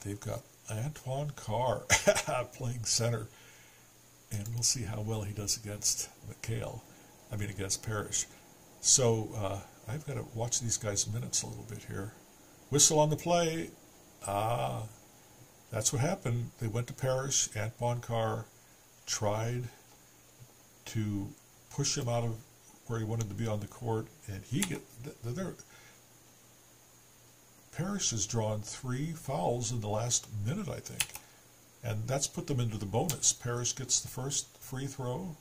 they've got Antoine Carr playing center. And we'll see how well he does against against Parrish. So I've got to watch these guys' minutes a little bit here. Whistle on the play. That's what happened. They went to Parrish. Antoine Carr tried to push him out of where he wanted to be on the court, and Parrish has drawn 3 fouls in the last minute, I think, and that's put them into the bonus. Parrish gets the first free throw,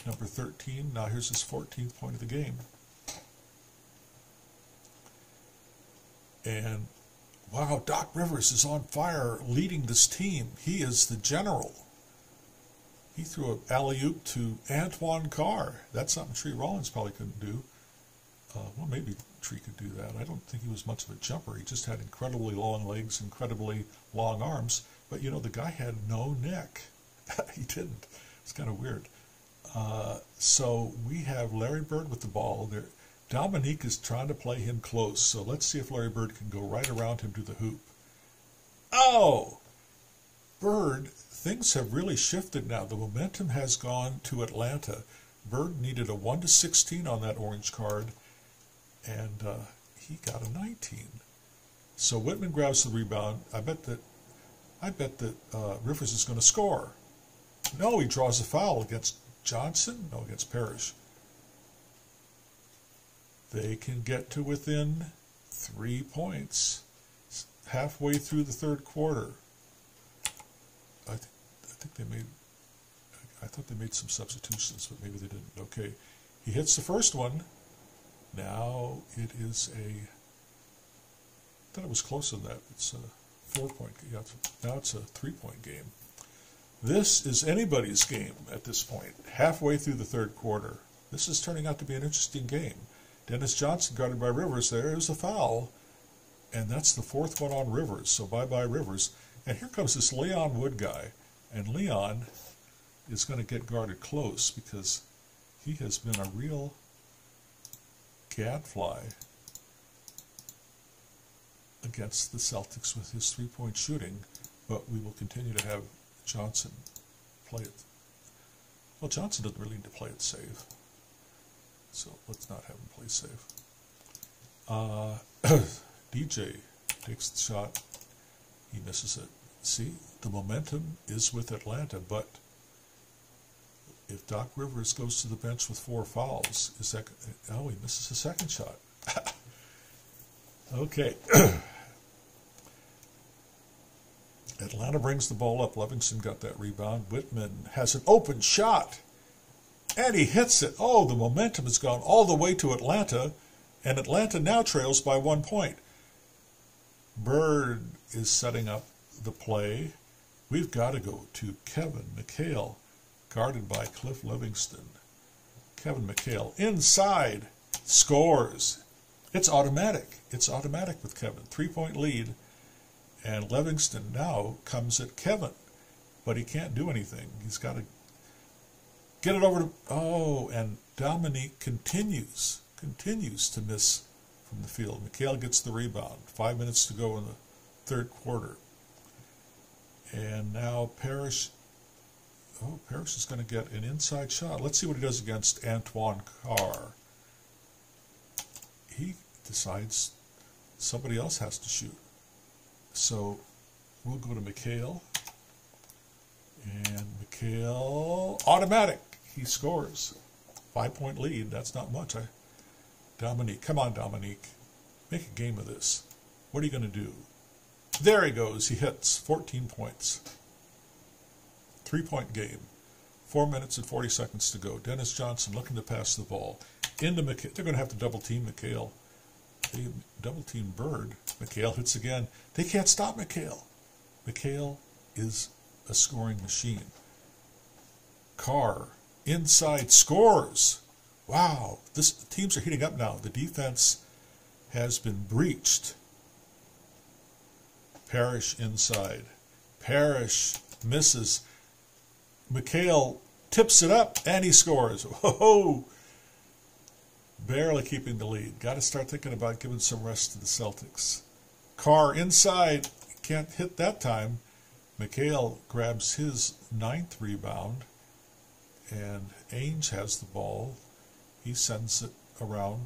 number 13. Now here's his 14th point of the game. And wow, Doc Rivers is on fire leading this team. He is the general. He threw an alley-oop to Antoine Carr. That's something Tree Rollins probably couldn't do. Well, maybe Tree could do that. I don't think he was much of a jumper. He just had incredibly long legs, incredibly long arms. But, you know, the guy had no neck. He didn't. It's kind of weird. So we have Larry Bird with the ball. Dominque is trying to play him close. So let's see if Larry Bird can go right around him to the hoop. Oh! Bird, things have really shifted now. The momentum has gone to Atlanta. Bird needed a 1-16 on that orange card, and he got a 19. So Whitman grabs the rebound. I bet that Rivers is going to score. No, he draws a foul against Johnson. No, against Parrish. They can get to within 3 points halfway through the third quarter. I thought they made some substitutions, but maybe they didn't. Okay, he hits the first one. Now it is I thought it was closer than that. It's a 4-point. Yeah, now it's a 3-point game. This is anybody's game at this point. Halfway through the third quarter, this is turning out to be an interesting game. Dennis Johnson guarded by Rivers. There's a foul, and that's the 4th one on Rivers. So bye-bye Rivers. And here comes this Leon Wood guy. And Leon is going to get guarded close because he has been a real gadfly against the Celtics with his 3-point shooting. But we will continue to have Johnson play it. Well, Johnson doesn't really need to play it safe. So let's not have him play safe. DJ takes the shot. He misses it. See, the momentum is with Atlanta, but if Doc Rivers goes to the bench with 4 fouls, he misses a second shot. Okay. Atlanta brings the ball up. Livingston got that rebound. Whitman has an open shot, And he hits it. Oh, the momentum has gone all the way to Atlanta, and Atlanta now trails by 1 point. Bird is setting up the play. We've got to go to Kevin McHale, guarded by Cliff Livingston. Kevin McHale inside, scores. It's automatic. It's automatic with Kevin. 3-point lead. And Livingston now comes at Kevin. But he can't do anything. He's got to get it over to... Oh, and Dominque continues to miss from the field. McHale gets the rebound. 5 minutes to go in the third quarter. And now Parrish... Oh, Parrish is going to get an inside shot. Let's see what he does against Antoine Carr. He decides somebody else has to shoot. So we'll go to McHale. And McHale, automatic. He scores. 5-point lead. That's not much. Dominque, come on, Dominque. Make a game of this. What are you going to do? There he goes. He hits 14 points. 3-point game. 4 minutes and 40 seconds to go. Dennis Johnson looking to pass the ball into McHale. They're going to have to double team McHale. They double team Bird. McHale hits again. They can't stop McHale. McHale is a scoring machine. Carr inside scores. Wow, teams are heating up now. The defense has been breached. Parrish inside. Parrish misses. McHale tips it up and he scores. Whoa! Barely keeping the lead. Got to start thinking about giving some rest to the Celtics. Carr inside. Can't hit that time. McHale grabs his 9th rebound. And Ainge has the ball. He sends it around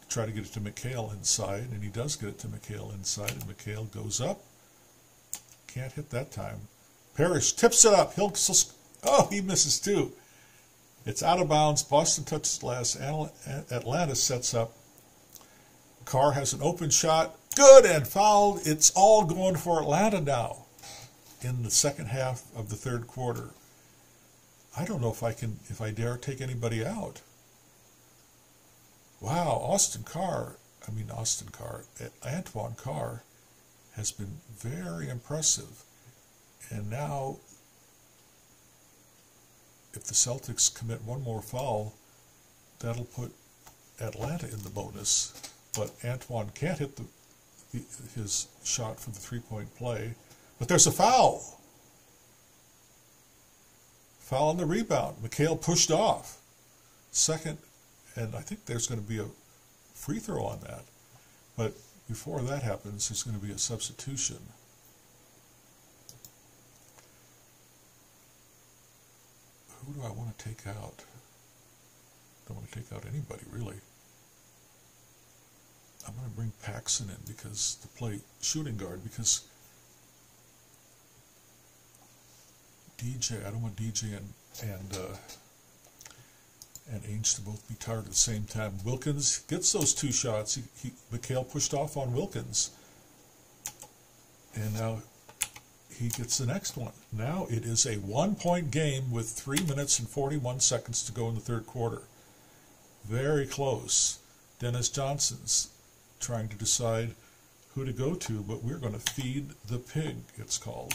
to try to get it to McHale inside. And he does get it to McHale inside. And McHale goes up. Can't hit that time. Parrish tips it up. Oh, he misses too. It's out of bounds. Boston touches last. Atlanta sets up. Carr has an open shot. Good, and fouled. It's all going for Atlanta now in the second half of the third quarter. I don't know if I dare take anybody out. Wow, Antoine Carr has been very impressive. And now, if the Celtics commit one more foul, that'll put Atlanta in the bonus. But Antoine can't hit his shot for the 3-point play. But there's a foul. Foul on the rebound. McHale pushed off. Second, and I think there's going to be a free throw on that. But before that happens, there's going to be a substitution. Who do I want to take out? Don't want to take out anybody, really. I'm going to bring Paxson in to play shooting guard, because DJ, I don't want DJ and Ainge to both be tired at the same time. Wilkins gets those 2 shots. McHale pushed off on Wilkins. And now he gets the next one. Now it is a 1-point game with 3 minutes and 41 seconds to go in the third quarter. Very close. Dennis Johnson's trying to decide who to go to, but we're going to feed the pig, it's called.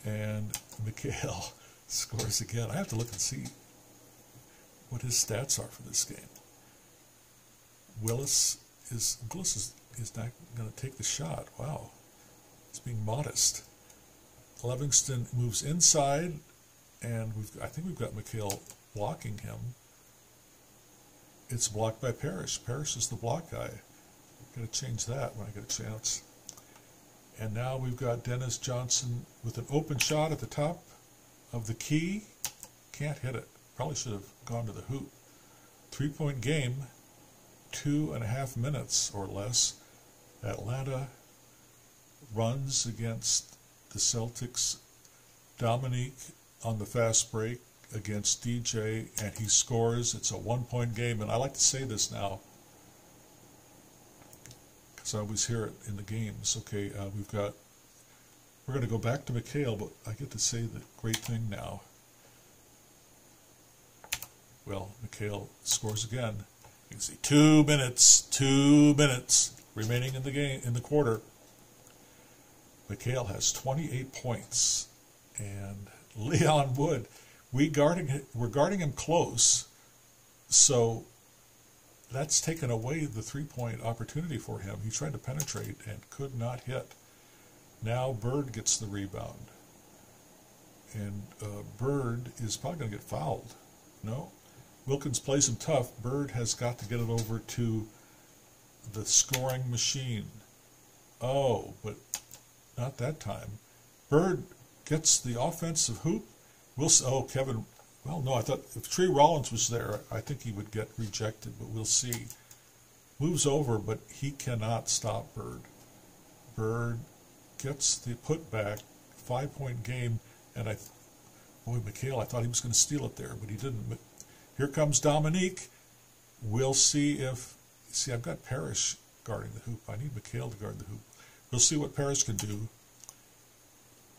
And McHale scores again. I have to look and see what his stats are for this game. Willis is not going to take the shot. Wow. He's being modest. Livingston moves inside, and I think we've got McHale blocking him. It's blocked by Parrish. Parrish is the block guy. Got to change that when I get a chance. And now we've got Dennis Johnson with an open shot at the top of the key. Can't hit it. Probably should have gone to the hoop. 3-point game, 2.5 minutes or less. Atlanta runs against the Celtics. Dominque on the fast break against DJ, and he scores. It's a 1-point game, and I like to say this now because I always hear it in the games. Okay, we're going to go back to McHale, but I get to say the great thing now. Well, Mikhail scores again. You can see 2 minutes remaining in the game, in the quarter. Mikhail has 28 points, and Leon Wood, we're guarding him close, so that's taken away the three-point opportunity for him. He tried to penetrate and could not hit. Now Bird gets the rebound, and Bird is probably going to get fouled. No? Wilkins plays him tough. Bird has got to get it over to the scoring machine. Oh, but not that time. Bird gets the offensive hoop. Kevin, well, no, I thought if Tree Rollins was there, I think he would get rejected, but we'll see. Moves over, but he cannot stop Bird. Bird gets the putback, 5-point game, and Mikhail, I thought he was going to steal it there, but he didn't. Here comes Dominique. We'll see I've got Parrish guarding the hoop. I need Mikhail to guard the hoop. We'll see what Parrish can do.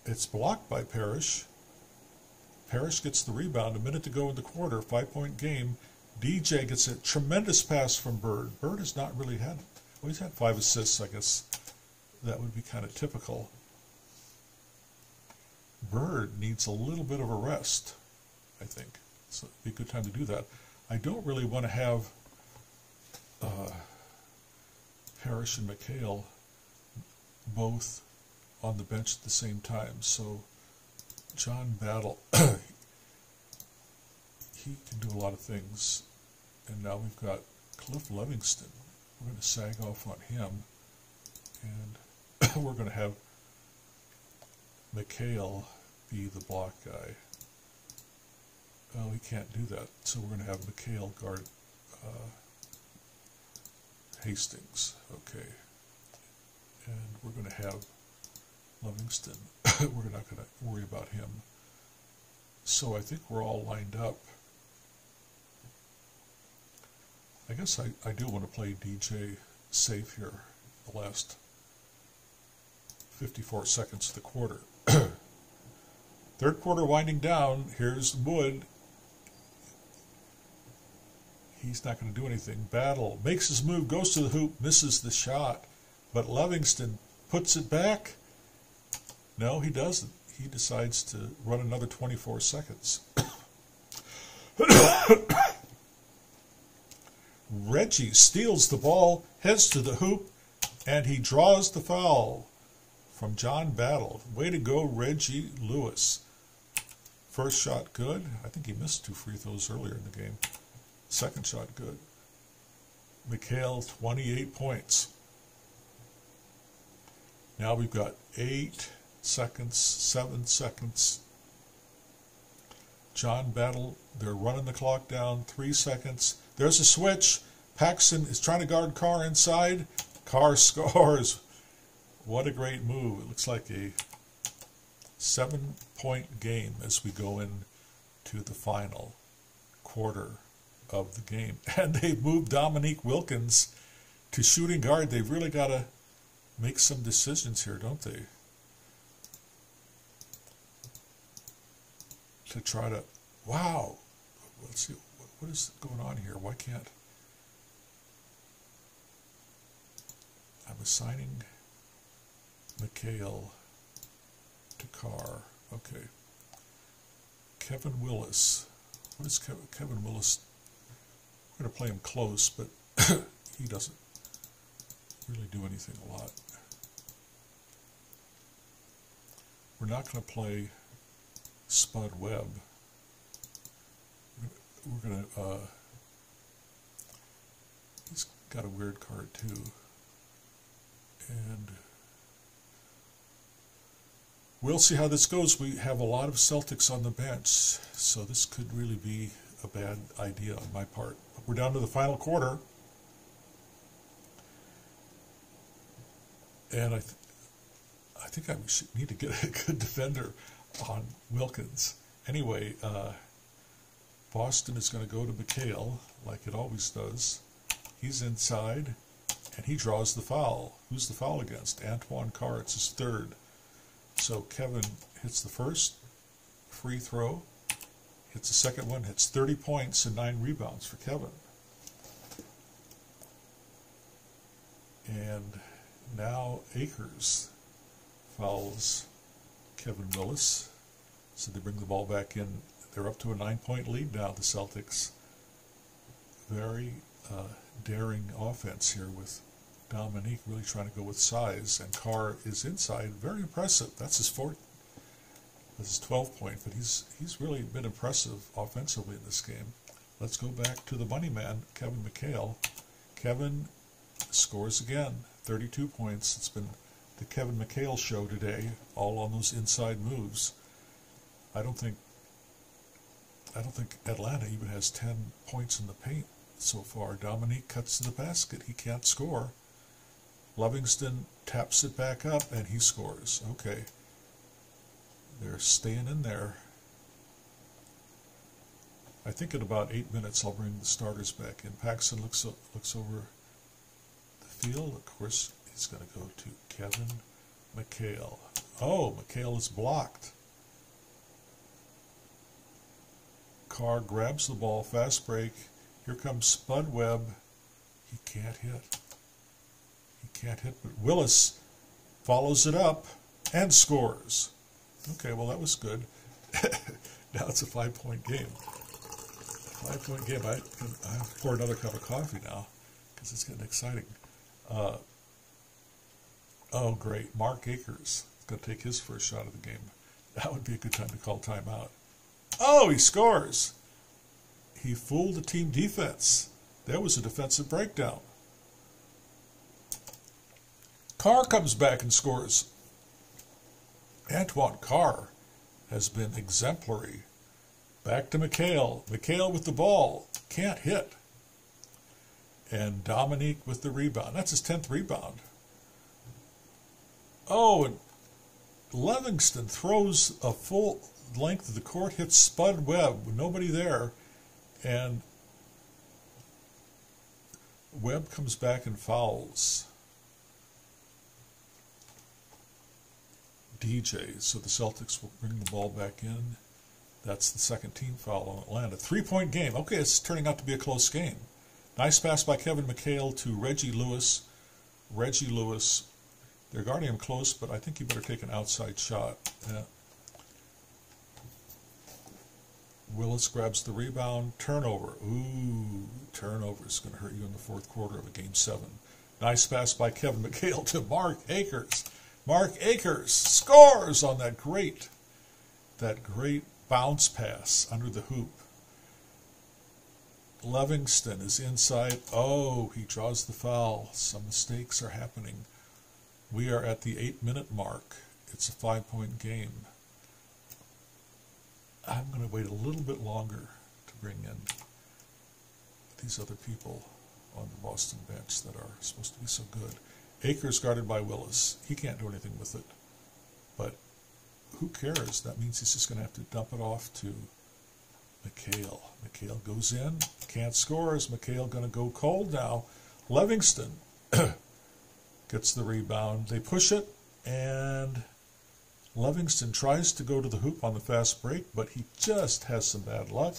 It's blocked by Parrish. Parrish gets the rebound. A minute to go in the quarter. 5-point game. DJ gets a tremendous pass from Bird. Bird has not really had, well, he's had 5 assists, I guess. That would be kind of typical. Bird needs a little bit of a rest, I think. So it'd be a good time to do that. I don't really want to have Parrish and Mikhail both on the bench at the same time. So John Battle, he can do a lot of things. And now we've got Cliff Livingston. We're going to sag off on him. And we're going to have Mikhail be the block guy. Oh, he can't do that. So we're going to have Mikhail guard Hastings. Okay. And we're going to have Livingston. We're not going to worry about him. So I think we're all lined up. I guess I do want to play DJ safe here the last 54 seconds of the quarter. Third quarter winding down. Here's Wood. He's not going to do anything. Battle makes his move, goes to the hoop, misses the shot, but Livingston puts it back. No, he doesn't. He decides to run another 24 seconds. Reggie steals the ball, heads to the hoop, and he draws the foul from John Battle. Way to go, Reggie Lewis. First shot good. I think he missed 2 free throws earlier in the game. Second shot good. Mikhail, 28 points. Now we've got 8 seconds, 7 seconds. John Battle, they're running the clock down, 3 seconds. There's a switch. Paxson is trying to guard Carr inside. Carr scores. What a great move. It looks like a 7-point game as we go into the final quarter of the game. And they've moved Dominique Wilkins to shooting guard. They've really got to make some decisions here, don't they? To try to, wow. Let's see, what is going on here? Why can't, I'm assigning Mikhail to Carr. Okay. Kevin Willis. What is Kevin Willis? We're going to play him close, but he doesn't really do anything a lot. We're not going to play Spud Webb. We're going to, he's got a weird card too. And we'll see how this goes. We have a lot of Celtics on the bench, so this could really be a bad idea on my part. But we're down to the final quarter. And I think I need to get a good defender on Wilkins. Anyway, Boston is going to go to Mikhail, like it always does. He's inside, and he draws the foul. Who's the foul against? Antoine Carr. It's his third. So Kevin hits the first free throw. Hits the second one, hits 30 points and 9 rebounds for Kevin. And now Akers fouls Kevin Willis. So they bring the ball back in. They're up to a 9-point lead now, the Celtics. Very daring offense here with Dominque really trying to go with size. And Carr is inside. Very impressive. That's his 12-point, but he's really been impressive offensively in this game. Let's go back to the money man, Kevin McHale. Kevin scores again, 32 points. It's been the Kevin McHale show today, all on those inside moves. I don't think Atlanta even has 10 points in the paint so far. Dominque cuts to the basket. He can't score. Livingston taps it back up, and he scores. Okay. They're staying in there. I think in about 8 minutes I'll bring the starters back in. Paxson looks over the field. Of course, he's going to go to Kevin McHale. Oh, McHale is blocked. Carr grabs the ball, fast break. Here comes Spud Webb. He can't hit. But Willis follows it up and scores. Okay, well, that was good. Now it's a 5-point game. 5-point game. I have to pour another cup of coffee now because it's getting exciting. Oh, great. Mark Akers is going to take his first shot of the game. That would be a good time to call timeout. Oh, he scores. He fooled the team defense. There was a defensive breakdown. Carr comes back and scores. Antoine Carr has been exemplary. Back to McHale. McHale with the ball. Can't hit. And Dominque with the rebound. That's his 10th rebound. Oh, and Livingston throws a full length of the court, hits Spud Webb with nobody there, and Webb comes back and fouls DJ, so the Celtics will bring the ball back in. That's the second team foul on Atlanta. 3-point game. Okay, it's turning out to be a close game. Nice pass by Kevin McHale to Reggie Lewis. Reggie Lewis, they're guarding him close, but I think you better take an outside shot. Willis grabs the rebound. Turnover. Ooh, turnover is going to hurt you in the fourth quarter of a Game 7. Nice pass by Kevin McHale to Mark Akers. Mark Akers scores on that great bounce pass under the hoop. Livingston is inside. Oh, he draws the foul. Some mistakes are happening. We are at the 8-minute mark. It's a 5-point game. I'm going to wait a little bit longer to bring in these other people on the Boston bench that are supposed to be so good. Akers guarded by Willis. He can't do anything with it. But who cares? That means he's just going to have to dump it off to McHale. McHale goes in. Can't score. Is McHale going to go cold now? Livingston gets the rebound. They push it, and Livingston tries to go to the hoop on the fast break, but he just has some bad luck.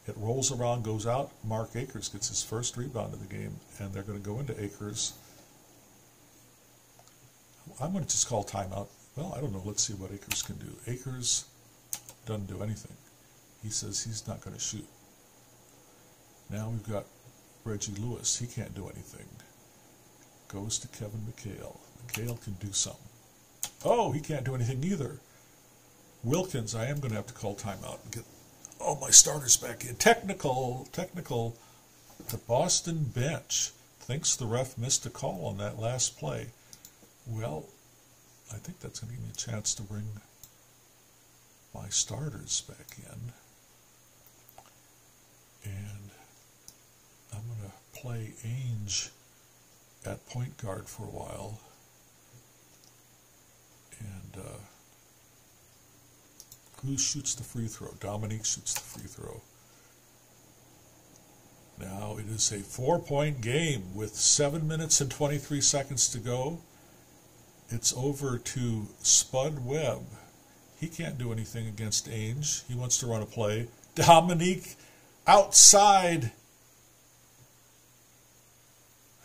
It rolls around, goes out. Mark Akers gets his first rebound of the game, and they're going to go into Akers. I'm going to just call timeout. Well, I don't know. Let's see what Akers can do. Akers doesn't do anything. He says he's not going to shoot. Now we've got Reggie Lewis. He can't do anything. Goes to Kevin McHale. McHale can do something. Oh, he can't do anything either. Wilkins, I am going to have to call timeout and get all my starters back in. Technical. The Boston bench thinks the ref missed a call on that last play. Well, I think that's going to give me a chance to bring my starters back in. And I'm going to play Ainge at point guard for a while. And who shoots the free throw? Dominque shoots the free throw. Now it is a 4-point game with 7 minutes and 23 seconds to go. It's over to Spud Webb. He can't do anything against Ainge. He wants to run a play. Dominque outside.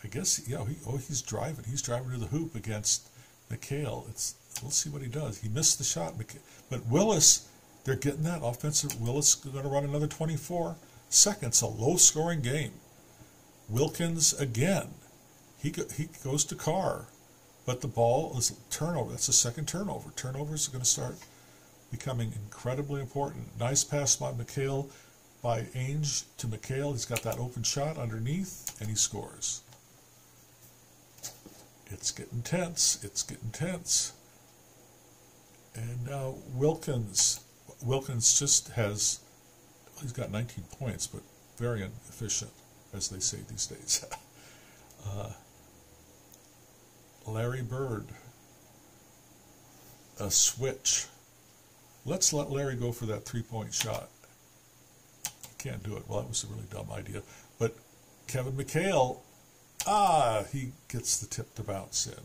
I guess, yeah, he's driving. He's driving to the hoop against McHale. We'll see what he does. He missed the shot. But Willis, they're getting that offensive. Willis is going to run another 24 seconds. A low-scoring game. Wilkins again. He goes to Carr. But the ball is turnover. That's the second turnover. Turnovers are going to start becoming incredibly important. Nice pass by McHale, by Ainge to McHale. He's got that open shot underneath, and he scores. It's getting tense. It's getting tense. And now Wilkins just has, he's got 19 points, but very inefficient, as they say these days. Larry Bird, a switch. Let's let Larry go for that three-point shot. He can't do it. Well, that was a really dumb idea. But Kevin McHale, he gets the tip to bounce in.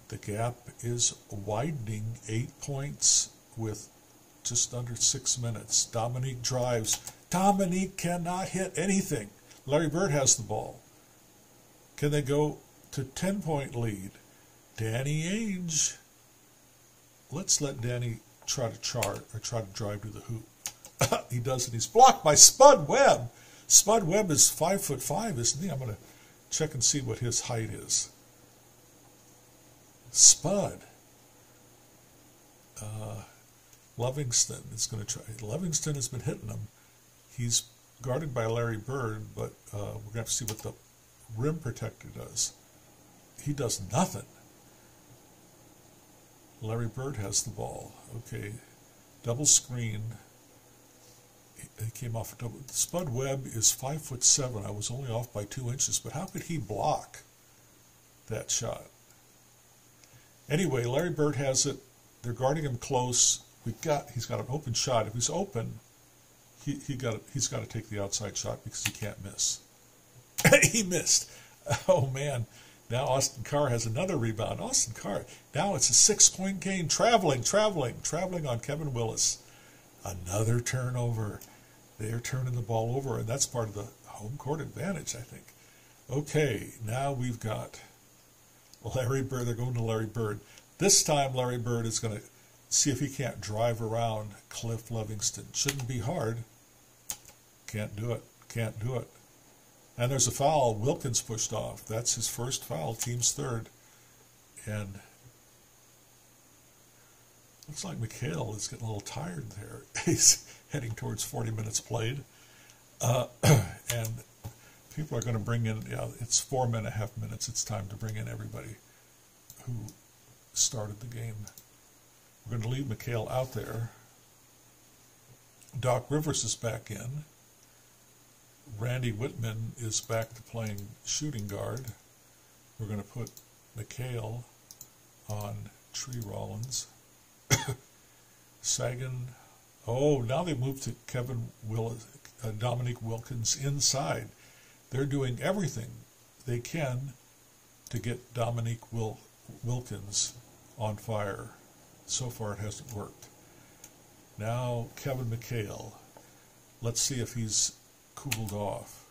The gap is widening, 8 points with just under 6 minutes. Dominque drives. Dominque cannot hit anything. Larry Bird has the ball. Can they go to 10-point lead? Danny Ainge. Let's let Danny try to drive to the hoop. He does it. He's blocked by Spud Webb. Spud Webb is 5'5", isn't he? I'm going to check and see what his height is. Spud. Livingston is going to try. Livingston has been hitting him. He's guarded by Larry Bird, but we're going to have to see what the rim protector does. He does nothing. Larry Bird has the ball. Okay, double screen. He came off a double. Spud Webb is 5'7". I was only off by 2 inches, but how could he block that shot? Anyway, Larry Bird has it. They're guarding him close. He's got an open shot. If he's open, he's got to take the outside shot because he can't miss. He missed. Oh man! Now Austin Carr has another rebound. Austin Carr. Now it's a 6-point game. Traveling on Kevin Willis. Another turnover. They're turning the ball over, and that's part of the home court advantage, I think. Okay, now we've got Larry Bird. They're going to Larry Bird. This time Larry Bird is going to see if he can't drive around Cliff Livingston. Shouldn't be hard. Can't do it. Can't do it. And there's a foul. Wilkins pushed off. That's his first foul. Team's third. And looks like McHale is getting a little tired there. He's heading towards 40 minutes played. And people are going to bring in, it's 4.5 minutes. It's time to bring in everybody who started the game. We're going to leave McHale out there. Doc Rivers is back in. Randy Whitman is back to playing shooting guard. We're going to put McHale on Tree Rollins. Sagan. Oh, now they moved to Dominque Wilkins inside. They're doing everything they can to get Dominque Wilkins on fire. So far it hasn't worked. Now Kevin McHale. Let's see if he's cooled off.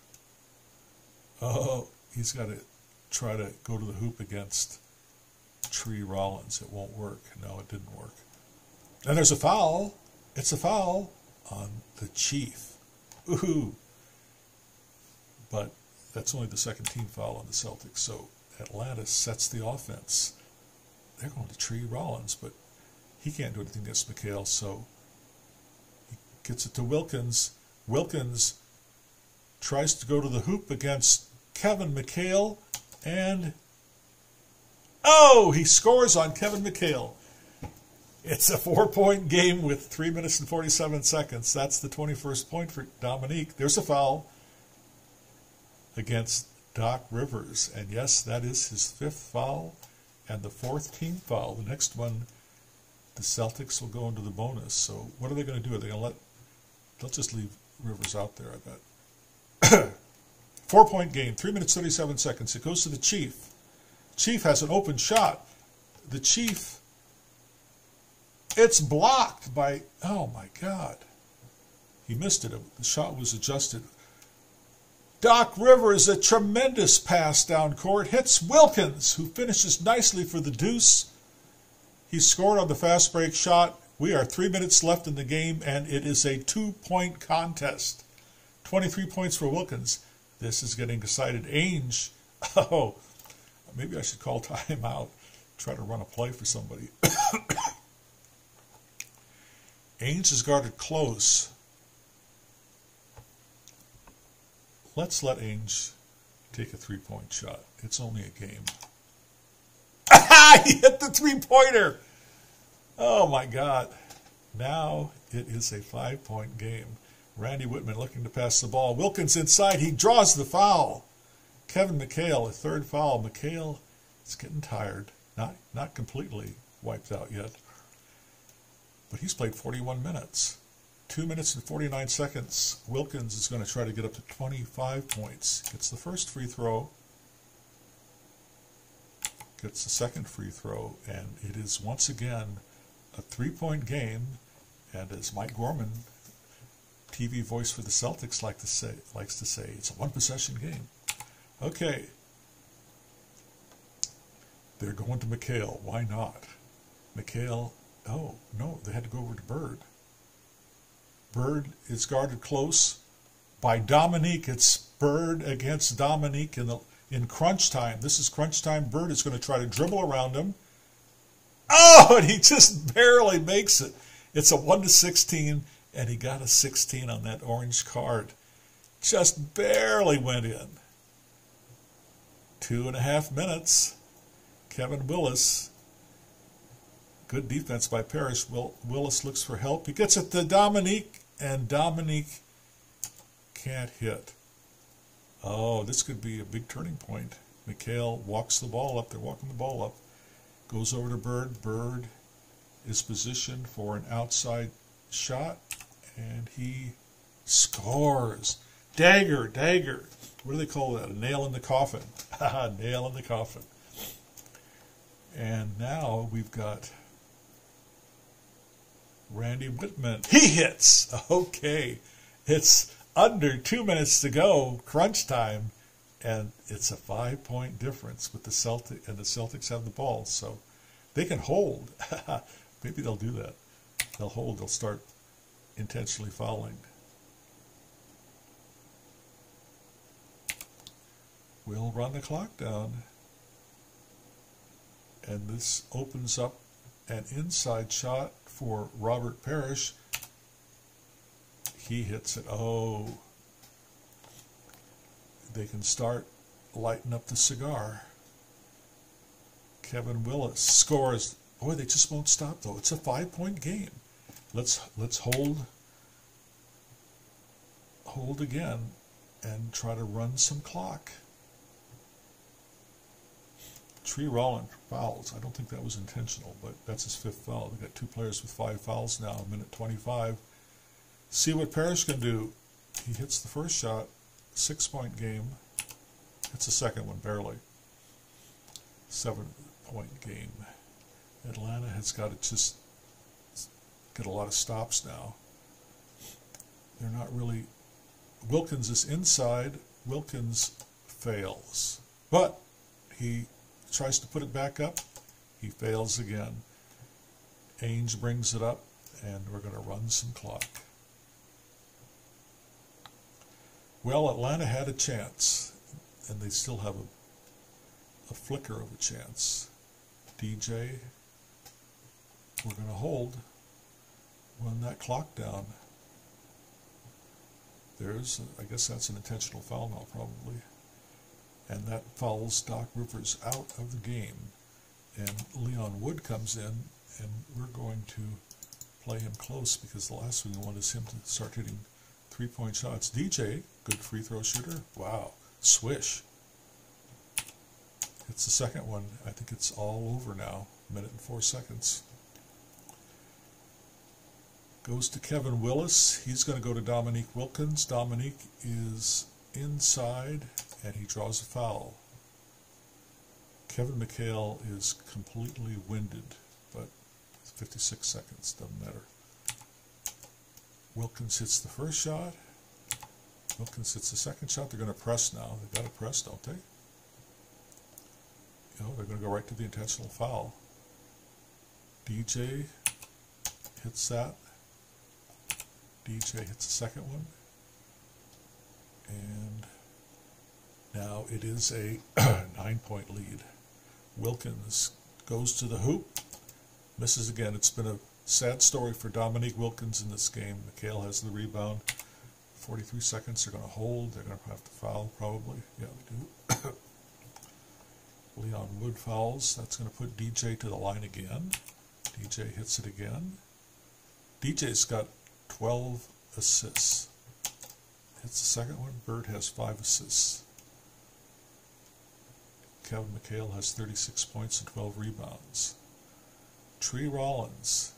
Oh, he's got to try to go to the hoop against Tree Rollins. It won't work. No, it didn't work. And there's a foul. It's a foul on the Chief. Ooh. But that's only the second team foul on the Celtics. So Atlanta sets the offense. They're going to Tree Rollins, but he can't do anything against McHale, so he gets it to Wilkins. Wilkins tries to go to the hoop against Kevin McHale, and he scores on Kevin McHale. It's a 4-point game with 3 minutes and 47 seconds. That's the 21st point for Dominque. There's a foul against Doc Rivers, and yes, that is his 5th foul and the 4th team foul. The next one, the Celtics will go into the bonus. So what are they going to do? Are they going to they'll just leave Rivers out there, I bet. 4-point game, 3 minutes, 37 seconds. It goes to the Chief. Chief has an open shot. The Chief, it's blocked by, oh my God. He missed it. The shot was adjusted. Doc Rivers, a tremendous pass down court, hits Wilkins, who finishes nicely for the deuce. He scored on the fast break shot. We are 3 minutes left in the game, and it is a 2-point contest. 23 points for Wilkins. This is getting excited. Ainge, oh, maybe I should call timeout. Try to run a play for somebody. Ainge is guarded close. Let's let Ainge take a 3-point shot. It's only a game. He hit the 3-pointer. Oh, my God. Now it is a 5-point game. Randy Whitman looking to pass the ball. Wilkins inside. He draws the foul. Kevin McHale, a third foul. McHale is getting tired. Not completely wiped out yet. But he's played 41 minutes. 2 minutes and 49 seconds. Wilkins is going to try to get up to 25 points. Gets the first free throw. Gets the second free throw. And it is once again a 3-point game. And as Mike Gorman, TV voice for the Celtics, likes to say, it's a one-possession game. Okay. They're going to McHale. Why not? McHale, oh, no, they had to go over to Bird. Bird is guarded close by Dominque. It's Bird against Dominque in crunch time. This is crunch time. Bird is going to try to dribble around him. Oh, and he just barely makes it. It's a 1-16, and he got a 16 on that orange card. Just barely went in. 2.5 minutes. Kevin Willis. Good defense by Parrish. Willis looks for help. He gets it to Dominque, and Dominque can't hit. Oh, this could be a big turning point. McHale walks the ball up. They're walking the ball up. Goes over to Bird. Bird is positioned for an outside shot, and he scores. Dagger. What do they call that? A nail in the coffin. Nail in the coffin. And now we've got Randy Whitman. He hits. Okay. It's under 2 minutes to go, crunch time, and it's a 5-point difference with the Celtics, and the Celtics have the ball, so they can hold. Maybe they'll do that. They'll hold. They'll start intentionally fouling. We'll run the clock down. And this opens up an inside shot for Robert Parrish. He hits it. Oh, they can start lighting up the cigar. Kevin Willis scores. Boy, they just won't stop, though. It's a 5-point game. Let's hold again and try to run some clock. Tree Rowland fouls. I don't think that was intentional, but that's his 5th foul. We've got 2 players with 5 fouls now, minute 25. See what Parrish can do. He hits the first shot, 6-point game. Hits the second one, barely. 7-point game. Atlanta has got to just get a lot of stops now. They're not really... Wilkins is inside. Wilkins fails. But he tries to put it back up. He fails again. Ainge brings it up, and we're going to run some clock. Well, Atlanta had a chance, and they still have a flicker of a chance. DJ, we're going to hold. Run that clock down. There's, I guess that's an intentional foul now, probably. And that fouls Doc Rivers out of the game. And Leon Wood comes in, and we're going to play him close because the last thing we want is him to start hitting 3-point shots. DJ, good free throw shooter. Wow. Swish. It's the second one. I think it's all over now. 1:04 seconds. Goes to Kevin Willis. He's going to go to Dominque Wilkins. Dominque is inside, and he draws a foul. Kevin McHale is completely winded, but 56 seconds, doesn't matter. Wilkins hits the first shot. Wilkins hits the second shot. They're going to press now. They've got to press, don't they? They're going to go right to the intentional foul. DJ hits that. DJ hits the second one. And now it is a 9-point lead. Wilkins goes to the hoop. Misses again. It's been a sad story for Dominique Wilkins in this game. McHale has the rebound. 43 seconds. They're going to hold. They're going to have to foul probably. Yeah, they do. Leon Wood fouls. That's going to put DJ to the line again. DJ hits it again. DJ's got 12 assists. Hits the second one. Bird has 5 assists. Kevin McHale has 36 points and 12 rebounds. Tree Rollins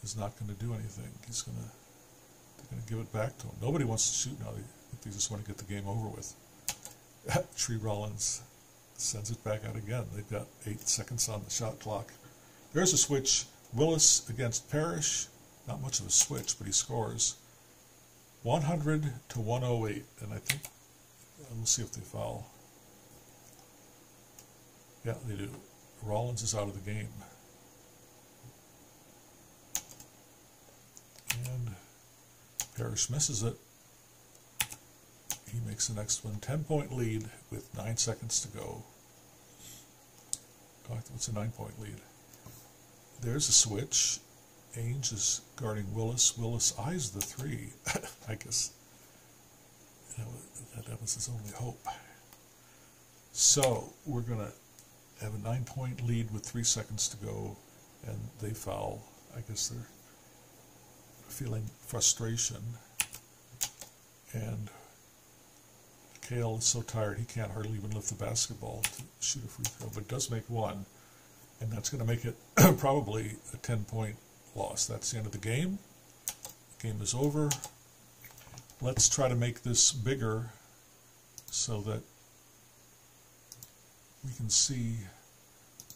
is not going to do anything. They're going to give it back to him. Nobody wants to shoot now. They just want to get the game over with. Tree Rollins sends it back out again. They've got 8 seconds on the shot clock. There's a switch. Willis against Parrish. Not much of a switch, but he scores. 100 to 108. And I think, we'll see if they foul. Yeah, they do. Rollins is out of the game. And Parrish misses it. He makes the next one. 10-point lead with 9 seconds to go. Oh, what's a 9-point lead? There's a switch. Ainge is guarding Willis. Willis eyes the 3. I guess that was his only hope. So we're going to have a 9-point lead with 3 seconds to go, and they foul. I guess they're feeling frustration. And Kale is so tired he can't hardly even lift the basketball to shoot a free throw, but does make one, and that's going to make it probably a 10-point loss. That's the end of the game. The game is over. Let's try to make this bigger so that we can see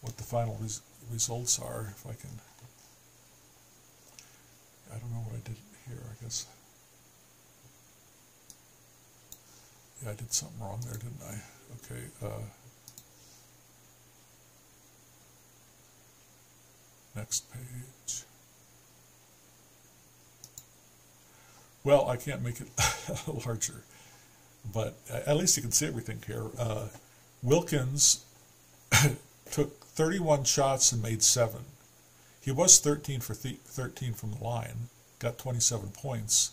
what the final results are. If I can, I don't know what I did here, I guess. Yeah, I did something wrong there, didn't I? Okay. Next page. Well, I can't make it larger, but at least you can see everything here. Wilkins took 31 shots and made 7. He was 13 for 13 from the line, got 27 points.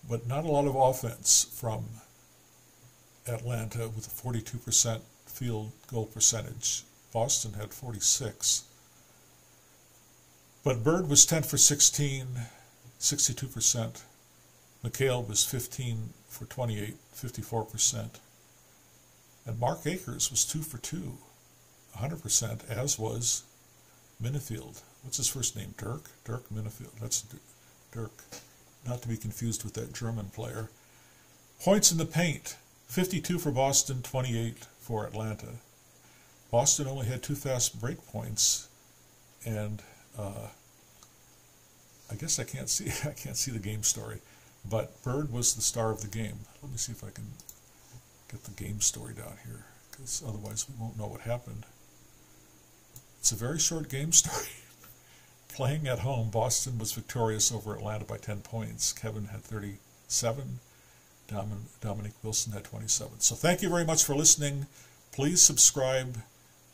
But not a lot of offense from Atlanta with a 42% field goal percentage. Boston had 46. But Bird was 10 for 16, 62%. McHale was 15 for 28, 54%. And Mark Akers was 2 for 2, 100%, as was Minifield. What's his first name? Dirk? Dirk Minifield. That's Dirk. Not to be confused with that German player. Points in the paint. 52 for Boston, 28 for Atlanta. Boston only had 2 fast break points, and I guess I can't see the game story, but Bird was the star of the game. Let me see if I can get the game story down here, because otherwise we won't know what happened. It's a very short game story. Playing at home, Boston was victorious over Atlanta by 10 points. Kevin had 37. Dominique Wilson had 27. So thank you very much for listening. Please subscribe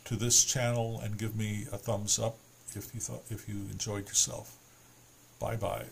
to this channel and give me a thumbs up if you enjoyed yourself. Bye-bye.